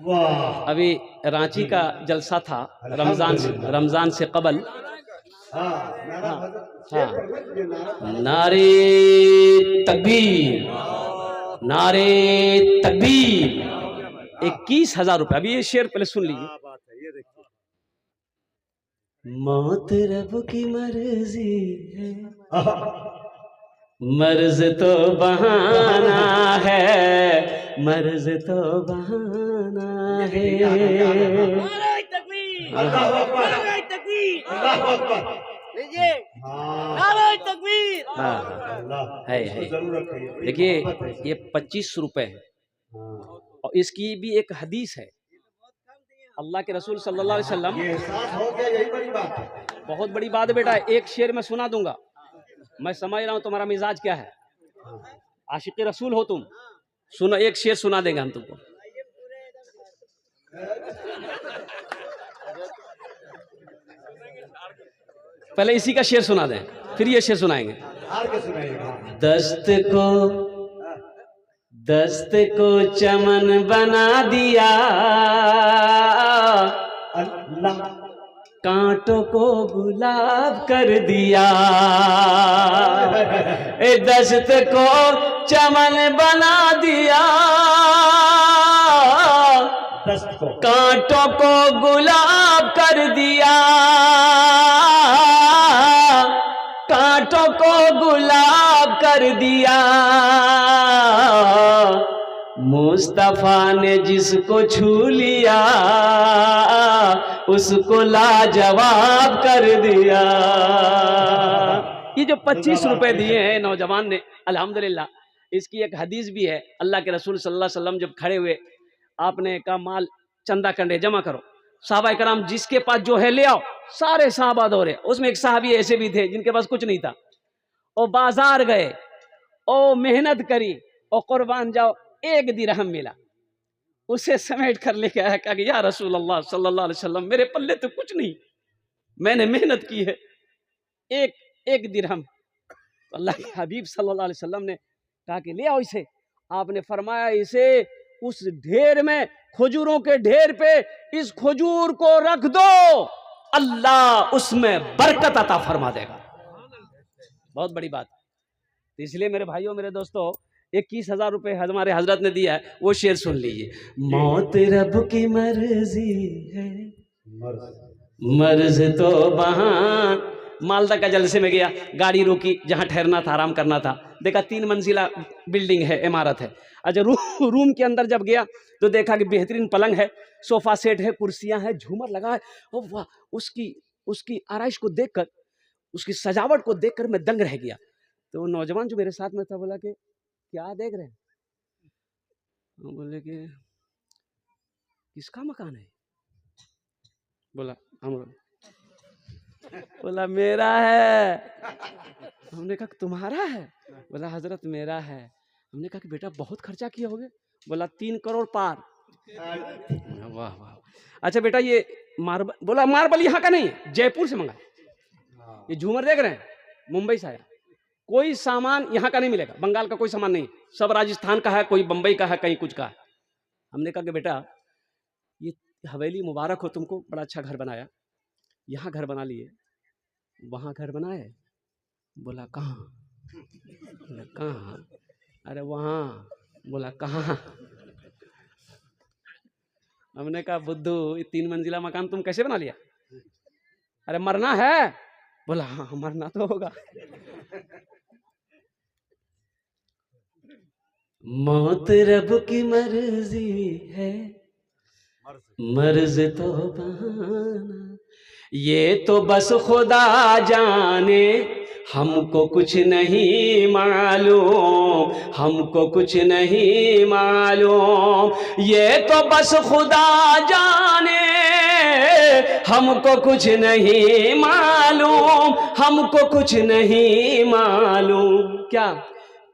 वाह, अभी रांची का जलसा था रमजान से कबल। हाँ, नारा हाँ, हजरत हाँ। शेर परवेज ये नारा नारे तकबीर, नारे तकबीर। 21,000 रुपये। अभी ये शेर पहले सुन लीजिए। बात है, ये देखिए। मौत रब की मर्जी है, मर्ज तो बहाना है, मर्ज तो बहाना है। अल्लाहु अकबर, अल्लाहु अकबर। हाँ, हाँ, अल्लाह है, इसको है। जरूर रखिए। बड़ी देखिए मोहब्बत है। ये 25 रुपए है, हाँ, और इसकी भी एक हदीस है। अल्लाह के रसूल सल्लल्लाहु अलैहि वसल्लम, ये एहसास हो गया, यही बड़ी बात है। बहुत बड़ी बात है बेटा। एक शेर मैं सुना दूंगा, मैं समझ रहा हूँ तुम्हारा मिजाज क्या है। आशिक रसूल हो तुम, सुनो, एक शेर सुना देंगे हम तुमको। पहले इसी का शेर सुना दें, फिर ये शेर सुनाएंगे। हार के सुनाइएगा। दस्त को चमन बना दिया, अल्लाह कांटों को गुलाब कर दिया। ए दस्त को चमन बना दिया, दस्त को कांटों को गुलाब कर दिया। कर दिया, मुस्तफा ने जिसको छू लिया उसको लाजवाब कर दिया। ये जो 25 रुपए दिए हैं नौजवान ने, अल्हम्दुलिल्लाह, इसकी एक हदीस भी है। अल्लाह के रसूल सल्लल्लाहु अलैहि वसल्लम जब खड़े हुए, आपने कहा माल चंदा कंडे जमा करो, साहबा कराम जिसके पास जो है ले आओ, सारे साहबा दौड़े। उसमें एक साहबी ऐसे भी थे जिनके पास कुछ नहीं था, और बाजार गए और मेहनत करी और कुर्बान जाओ, एक दिरहम मिला, उसे समेट कर लेके आया, कहा कि या रसूल अल्लाह सल्लल्लाहु अलैहि वसल्लम, मेरे पल्ले तो कुछ नहीं, मैंने मेहनत की है, एक दिरहम। तो अल्लाह के हबीब सल्लल्लाहु अलैहि वसल्लम ने कहा कि ले आओ इसे। आपने फरमाया इसे उस ढेर में, खजूरों के ढेर पे इस खजूर को रख दो, अल्लाह उसमें बरकत अता फरमा देगा। बहुत बड़ी बात। तो इसलिए मेरे भाइयों, मेरे दोस्तों, 21,000 रुपए हमारे हजरत ने दिया है, वो शेर सुन लीजिए। मौत रब की मर्जी है, मर्ज तो बहान। मालदा का जलसे में गया, गाड़ी रोकी, जहां ठहरना था, आराम करना था, देखा 3 मंजिला बिल्डिंग है, इमारत है। अच्छा, रूम के अंदर जब गया तो देखा कि बेहतरीन पलंग है, सोफा सेट है, कुर्सियां हैं, झूमर लगा है। ओ वाह, उसकी आराइश को देखकर, उसकी सजावट को देखकर मैं दंग रह गया। तो वो नौजवान जो मेरे साथ में था बोला कि क्या देख रहे हैं? बोले कि किसका मकान है? बोला बोला मेरा है। हमने कहा तुम्हारा है? बोला हजरत मेरा है। हमने कहा कि बेटा बहुत खर्चा किए होगे? बोला 3 करोड़ पार। वाह वाह। अच्छा बेटा, ये मार्बल, बोला मार्बल यहाँ का नहीं, जयपुर से मंगा। ये झूमर देख रहे हैं, मुंबई से आया। कोई सामान यहाँ का नहीं मिलेगा, बंगाल का कोई सामान नहीं, सब राजस्थान का है, कोई बंबई का है, कहीं कुछ का है। हमने कहा कि बेटा ये हवेली मुबारक हो तुमको, बड़ा अच्छा घर बनाया, यहाँ घर बना लिए, वहाँ घर बनाए? बोला कहाँ? बोला कहाँ? अरे वहाँ। बोला कहाँ? हमने कहा बुद्धू, 3 मंजिला मकान तुम कैसे बना लिया? अरे मरना है? बोला हाँ मरना तो होगा। मौत रब की मर्जी है, मर्ज तो बहाना, ये तो बस खुदा जाने, हमको कुछ नहीं मालूम, हमको कुछ नहीं मालूम। ये तो बस खुदा जाने, हमको कुछ नहीं मालूम, हमको कुछ नहीं मालूम। क्या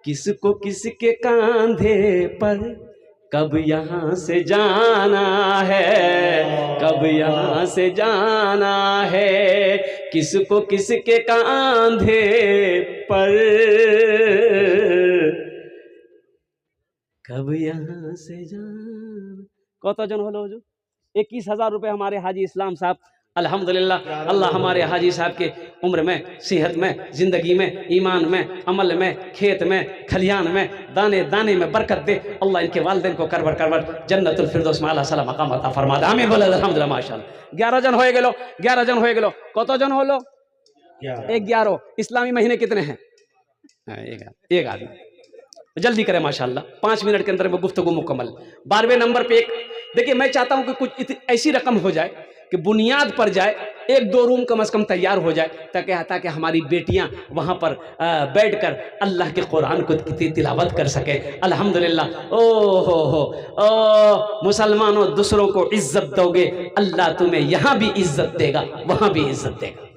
किसको किसके कांधे पर कब यहाँ से जाना है, कब यहाँ से जाना है, किसको किसके कांधे पर कब यहाँ से जाना। कतजन हलो जो 21,000 रुपए हमारे हाजी इस्लाम साहब, अल्हम्दुलिल्लाह, अल्लाह हमारे हाजी साहब के उम्र में, सेहत में, जिंदगी में, ईमान में, अमल में, खेत में, खलियान में, दाने दाने में बरकत दे। अल्लाह इनके वालिदैन को करवर करवर जन्नतुल फिरदौस में आला सला मकाम अता फरमा दे। आमीन बोले अल्हम्दुलिल्लाह माशाअल्लाह। 11 जन होए गेलो, 11 जन होए गेलो। कत जन होलो? 11। इस्लामी महीने कितने हैं? एक आदमी। जल्दी करें माशाअल्लाह, 5 मिनट के अंदर में गुफ्तगू मुकम्मल। 12वें नंबर पे एक, देखिए मैं चाहता हूं कि कुछ ऐसी रकम हो जाए कि बुनियाद पर जाए, 1-2 रूम कम से कम तैयार हो जाए, ताकि हमारी बेटियां वहां पर बैठकर अल्लाह के कुरान को तिलावत कर सके। अल्हम्दुलिल्लाह। ओ मुसलमानों, दूसरों को इज्जत दोगे, अल्लाह तुम्हें यहां भी इज्जत देगा, वहां भी इज्जत देगा।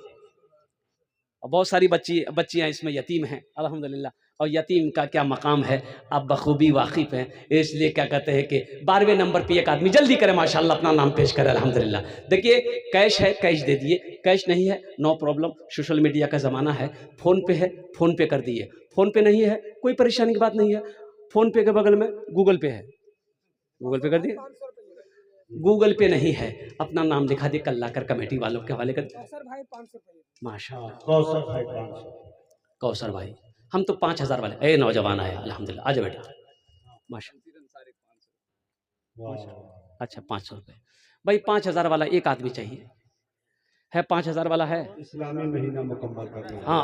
बहुत सारी बच्चियां इसमें यतीम हैं अल्हम्दुलिल्लाह, और यतीम का क्या मकाम है आप बखूबी वाकिफ हैं। इसलिए क्या कहते हैं कि 12वें नंबर पे एक आदमी, जल्दी करें माशाल्लाह, अपना नाम पेश करें अल्हम्दुलिल्लाह। देखिए कैश है, कैश दे दिए, कैश नहीं है नो प्रॉब्लम, सोशल मीडिया का ज़माना है, फ़ोन पे है फ़ोन पे कर दिए, फ़ोन पे नहीं है कोई परेशानी की बात नहीं है, फ़ोन पे के बगल में गूगल पे है, गूगल पे कर दिए। गूगल पे नहीं है, अपना नाम लिखा दिए, कल लाकर कमेटी वालों के हवाले कर दिए। माशाल्लाह, कौसर भाई, हम तो 5,000 वाले। ए नौजवान आया अल्हम्दुलिल्लाह, आजा बेटा माशाल्लाह। अच्छा 500 रुपये भाई, 5,000 वाला एक आदमी चाहिए है, 5,000 वाला है। इस्लामी महीना मुकम्मल करना। हाँ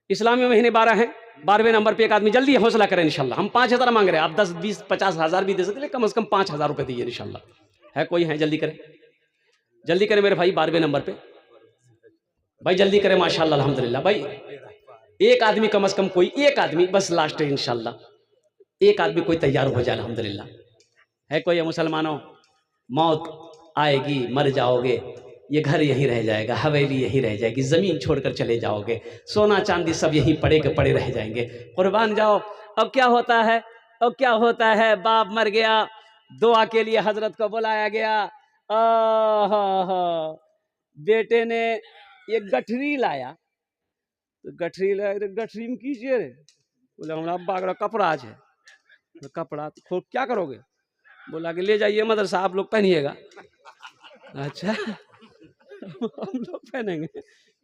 इस्लामी महीने 12 हैं, 12वें नंबर पे एक आदमी, जल्दी हौसला करें इंशाल्लाह। हम 5,000 मांग रहे हैं, आप 10, 20, 50 हज़ार भी दे सकते हैं, कम से कम 5,000 रुपये दीजिए इंशाल्लाह। है कोई है? जल्दी करें, जल्दी करें मेरे भाई। 12वें नंबर पे भाई जल्दी करें, माशाल्लाह अल्हम्दुलिल्लाह। भाई एक आदमी कम से कम, कोई एक आदमी, बस लास्ट है इंशाल्लाह, एक आदमी कोई तैयार हो जाए अल्हम्दुलिल्लाह। है कोई? मुसलमानों, मौत आएगी, मर जाओगे, ये घर यहीं रह जाएगा, हवेली यहीं रह जाएगी, ज़मीन छोड़कर चले जाओगे, सोना चांदी सब यहीं पड़े के पड़े रह जाएंगे, कुर्बान जाओ। अब क्या होता है, अब क्या होता है, बाप मर गया, दुआ के लिए हजरत को बुलाया गया, बेटे ने ये गठरी लाया, तो गठरी लाया, गठरी में कीजिए रे, बोले हमारा अब्बा का कपड़ा है, तो कपड़ा तो क्या करोगे, बोला कि ले जाइए मदरसा, आप लोग पहनिएगा। अच्छा हम लोग पहनेंगे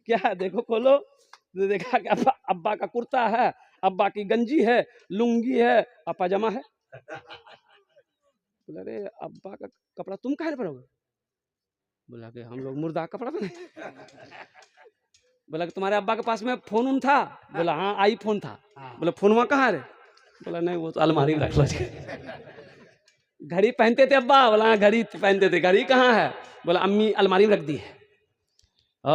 क्या? देखो खोलो, तो देखा कि अब्बा का कुर्ता है, अब्बा की गंजी है, लुंगी है, पाजामा है। बोला अरे अब्बा का कपड़ा तुम काहे पहनोगे? बोला कि हम लोग मुर्दा कपड़ा पहने। बोला कि तुम्हारे अब्बा के पास में फोन उन था? बोला हाँ आईफोन था। बोला फोन वहाँ कहाँ है? बोला नहीं वो तो अलमारी में रख लो। घड़ी पहनते थे अब्बा? बोला हाँ घड़ी पहनते थे। घड़ी कहाँ है? बोला अम्मी अलमारी में रख दी है। ओ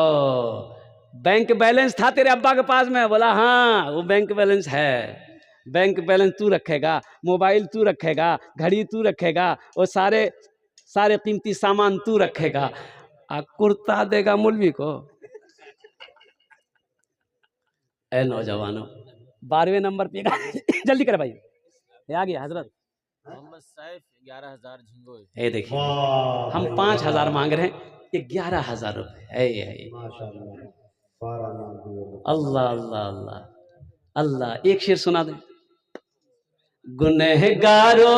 बैंक बैलेंस था तेरे अब्बा के पास में? बोला हाँ वो बैंक बैलेंस है। बैंक बैलेंस तू रखेगा, मोबाइल तू रखेगा, घड़ी तू रखेगा, वो सारे सारे कीमती सामान तू रखेगा, कुर्ता देगा मौलवी को? ए नौजवानों 12वें नंबर पे जल्दी कर भाई, ये आ गया हजरत मोहम्मद सैफ 11,000 झिंगोई। ये देखिए हम 5,000 मांग रहे हैं, ये 11,000 रुपये। अल्लाह अल्लाह अल्लाह अल्लाह। एक शेर सुना दे। गुनहगारो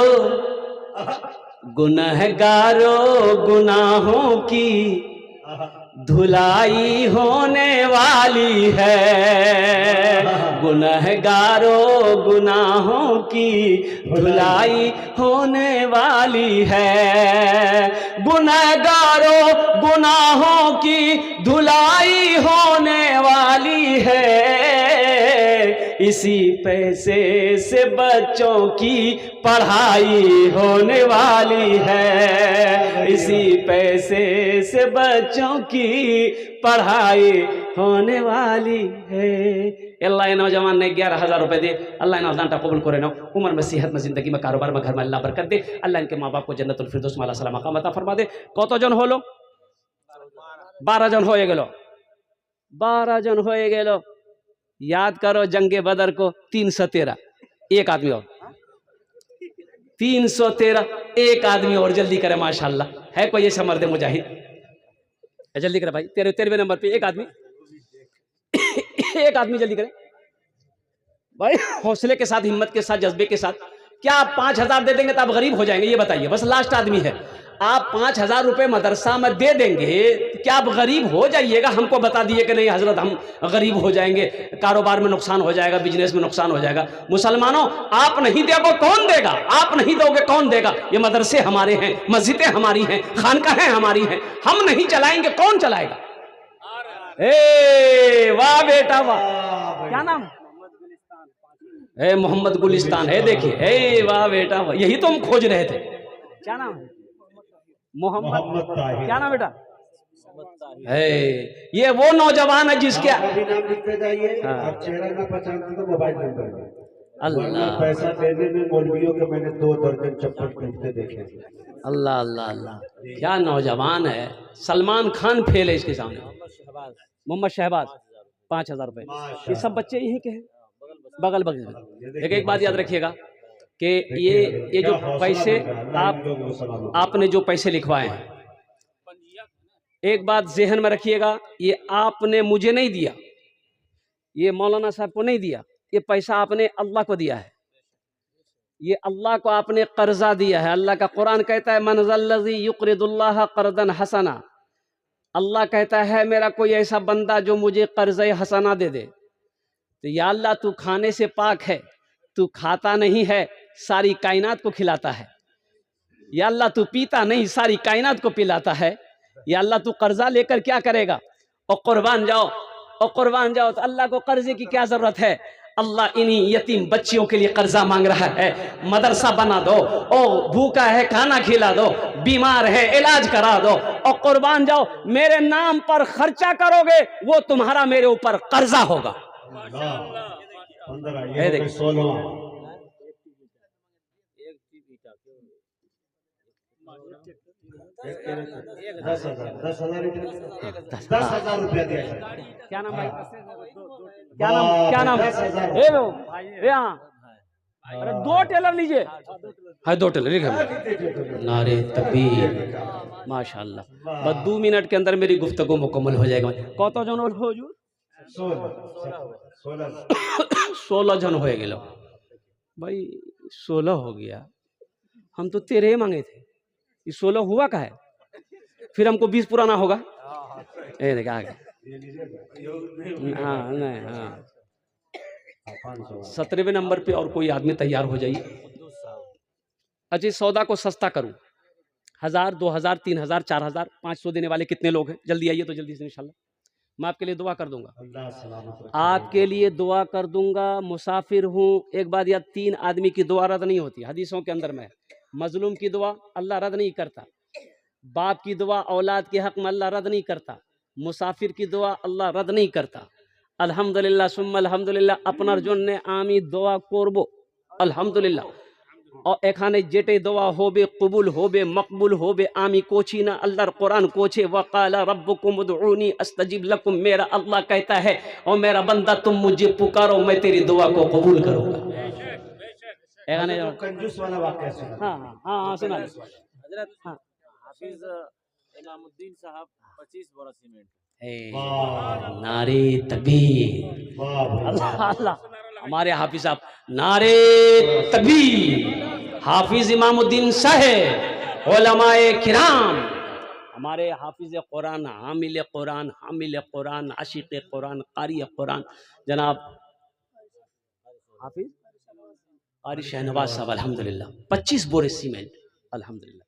गुनहगारो गुनाहों की धुलाई होने वाली है, गुनहगारो गुनाहों की धुलाई होने वाली है, गुनहगारो गुनाहों की धुलाई होने वाली है, इसी पैसे से बच्चों की पढ़ाई होने वाली है, इसी पैसे से बच्चों की पढ़ाई होने वाली है। अल्लाह नौजवान ने 11,000 रुपए दे, अल्लाह इन अज़ानटा कबूल करे ना, उम्र में सेहत में जिंदगी में कारोबार में घर में अल्लाह बरकत दे, अल्लाह इनके माँ बाप को जन्नतुल फिरदौस में अल्लाह मकाम अता फरमा दे। कत जन हलो? 12 जन हो गेलो, 12 जन हो गेलो। याद करो जंगे बदर को 313, एक आदमी और 313, एक आदमी और। जल्दी करे माशाल्लाह। है कोई ऐसा मर्द मुजाहिद? जल्दी करे भाई। 13वें नंबर पे एक आदमी एक आदमी जल्दी करे भाई, हौसले के साथ, हिम्मत के साथ, जज्बे के साथ। क्या आप 5,000 दे देंगे तो आप गरीब हो जाएंगे? ये बताइए, बस लास्ट आदमी है। आप 5,000 रुपए मदरसा में दे देंगे, क्या आप गरीब हो जाइएगा? हमको बता दिए कि नहीं हजरत हम गरीब हो जाएंगे, कारोबार में नुकसान हो जाएगा, बिजनेस में नुकसान हो जाएगा। मुसलमानों आप नहीं दोगे कौन देगा? आप नहीं दोगे कौन देगा? ये मदरसे हमारे हैं, मस्जिदें हमारी हैं, खानकाहें हमारी हैं, हम नहीं चलाएंगे कौन चलाएगा? ए वाह बेटा वाह, क्या नाम? ए मोहम्मद गुलिस्तान है। देखिए ए वाह बेटा वाह, यही तो हम खोज रहे थे। क्या नाम है? मोहम्मद क्या नाम बेटा? है ये वो नौजवान है जिसके नाम लिखते जाइए, आप चेहरा ना पहचानते तो मोबाइल नंबर। अल्लाह पैसा देने में मौलवियों के मैंने 2 दर्जन चप्पल खरीदते देखे। अल्लाह अल्लाह अल्लाह, क्या नौजवान है। सलमान खान फेल है इसके सामने। मोहम्मद शहबाज 5,000 रुपए। ये सब बच्चे यहीं के हैं, बगल बगल में। लेकिन एक बात याद रखिएगा कि ये जो पैसे आपने जो पैसे लिखवाए हैं, एक बात ज़हन में रखिएगा, ये आपने मुझे नहीं दिया, ये मौलाना साहब को नहीं दिया, ये पैसा आपने अल्लाह को दिया है। ये अल्लाह को आपने कर्जा दिया है। अल्लाह का कुरान कहता है मन ज़ल्लज़ी युक़रिदुल्लाह क़र्ज़न हसना। अल्लाह कहता है मेरा कोई ऐसा बंदा जो मुझे कर्ज़ हसना दे दे। तो या अल्लाह तू खाने से पाक है, तू खाता नहीं है, सारी कायनात को खिलाता है। या अल्लाह तू पीता नहीं, सारी कायनात को पिलाता है। या अल्लाह तू कर्जा लेकर क्या करेगा? और कुर्बान जाओ, और कुर्बान जाओ। तो अल्लाह को कर्जे की क्या जरूरत है? अल्लाह इन्हीं यतीम बच्चियों के लिए कर्जा मांग रहा है, मदरसा बना दो, और भूखा है खाना खिला दो, बीमार है इलाज करा दो, और कुर्बान जाओ मेरे नाम पर खर्चा करोगे वो तुम्हारा मेरे ऊपर कर्जा होगा। 15 है ये देख। 16 एक चीज ईटा क्यों 10,000 रुपया दिया जाए। क्या नाम भाई? क्या नाम? 10,000 ए वो यहाँ अरे 2 टेलर लीजिए। हाँ 2 टेलर लिखे। नारे तकबीर माशाल्लाह। बस 2 मिनट के अंदर मेरी गुफ्तगू मुकम्मल हो जाएगा। कत जन हो जो 16 जन हो गए भाई। 16 हो गया, हम तो 13 मांगे थे, ये 16 हुआ का है? फिर हमको 20 पुराना होगा। ए देखा आगे। हाँ नहीं हाँ 17वें नंबर पे और कोई आदमी तैयार हो जाइए। अच्छा सौदा को सस्ता करूं, 1000 2000 3000 4000 500 देने वाले कितने लोग हैं? जल्दी आइए तो जल्दी से इंशाल्लाह मैं आपके लिए दुआ कर दूंगा। आपके लिए दुआ कर दूंगा। मुसाफिर हूँ, एक बात याद, 3 आदमी की दुआ रद्द नहीं होती, हदीसों के अंदर में। मजलूम की दुआ अल्लाह रद्द नहीं करता, बाप की दुआ औलाद के हक में अल्लाह रद्द नहीं करता, मुसाफिर की दुआ अल्लाह रद्द नहीं करता। अल्हम्दुलिल्लाह सुम्मा अल्हम्दुलिल्लाह अपनार जन्ने आमी दुआ करब अल्हम्दुलिल्लाह। और एखाने जेटे दुआ होबे कबूल होबे मकबूल होबे आमी कोची ना अल्लाहर कुरान कोचे वकाला रब्बुकुम उदऊनी अस्तजिब लकुम। मेरा अल्लाह कहता है और मेरा बंदा तुम मुझे पुकारो मैं तेरी दुआ को कबूल करूंगा। एखाने कंजूस वाला वाक्य सुना। हाँ हाँ हाँ सुना। हजरत हाँ हाफिज इमामुद्दीन साहब 25 बोरा सीमेंट नारे तकबीर। वाह अल्लाह अल्लाह हमारे हाफिज साहब नारे तकबीर। हाफिज इमामुद्दीन साहब उलमाए किराम, हमारे हाफिज कुरान हामिल कुरान आशिक कुरान कारी कुरान जनाब हाफिज कारी शहनवाज साहब अल्हम्दुलिल्लाह 25 बोरे सीमेंट अल्हम्दुलिल्लाह।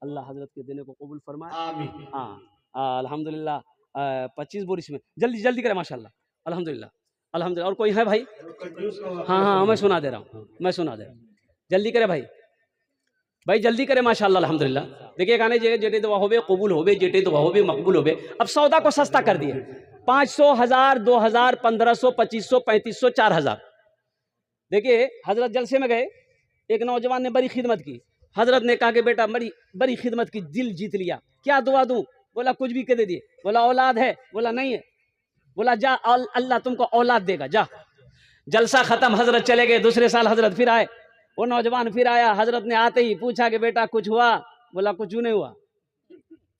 अल्लाह हजरत के देने को कबूल फरमाए। आमीन। हाँ अल्हम्दुलिल्लाह 25 बोरी सीमेंट जल्दी जल्दी करें माशाल्लाह अल्हम्दुलिल्लाह अल्हम्दुलिल्लाह। और कोई है भाई? हाँ हाँ मैं सुना दे रहा हूँ, मैं सुना दे रहा हूँ, जल्दी करे भाई, भाई जल्दी करे माशाल्लाह अल्हम्दुलिल्लाह। देखिए गाने जेटे दुआ होबे कबूल होबे, जेटे दुआ होबे मकबूल होबे। अब सौदा को सस्ता कर दिए, 500 1000 2000 1500 2500 3500 4000। देखिए हजरत जलसे में गए, एक नौजवान ने बड़ी खिदमत की, हजरत ने कहा कि बेटा बड़ी बड़ी खिदमत की, दिल जीत लिया, क्या दुआ दूं? बोला कुछ भी कह दे दिए। बोला औलाद है? बोला नहीं है। बोला जा अल्लाह तुमको औलाद देगा जा। जलसा खत्म, हजरत चले गए। दूसरे साल हजरत फिर आए, वो नौजवान फिर आया, हजरत ने आते ही पूछा कि बेटा कुछ हुआ? बोला कुछ नहीं हुआ।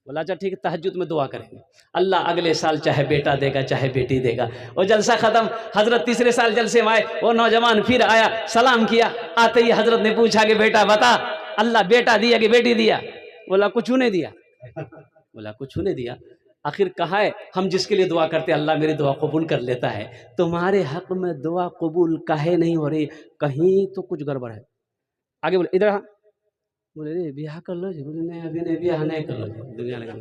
बोला अच्छा ठीक है तहज्जुद में दुआ करेंगे, अल्लाह अगले साल चाहे बेटा देगा चाहे बेटी देगा। वो जलसा खत्म, हजरत तीसरे साल जलसे में आए, वो नौजवान फिर आया, सलाम किया, आते ही हजरत ने पूछा कि बेटा बता अल्लाह बेटा दिया कि बेटी दिया? बोला कुछ नहीं दिया। बोला कुछ नहीं दिया। आखिर कहा है हम जिसके लिए दुआ करते अल्लाह मेरी दुआ कबूल कर लेता है, तुम्हारे हक में दुआ कबूल काहे नहीं हो रही? कहीं तो कुछ गड़बड़ है। आगे बोले इधर। बोले रे ब्याह कर लो जी। बोले नहीं अभी नहीं ब्याह नहीं कर लो, दुनिया लगा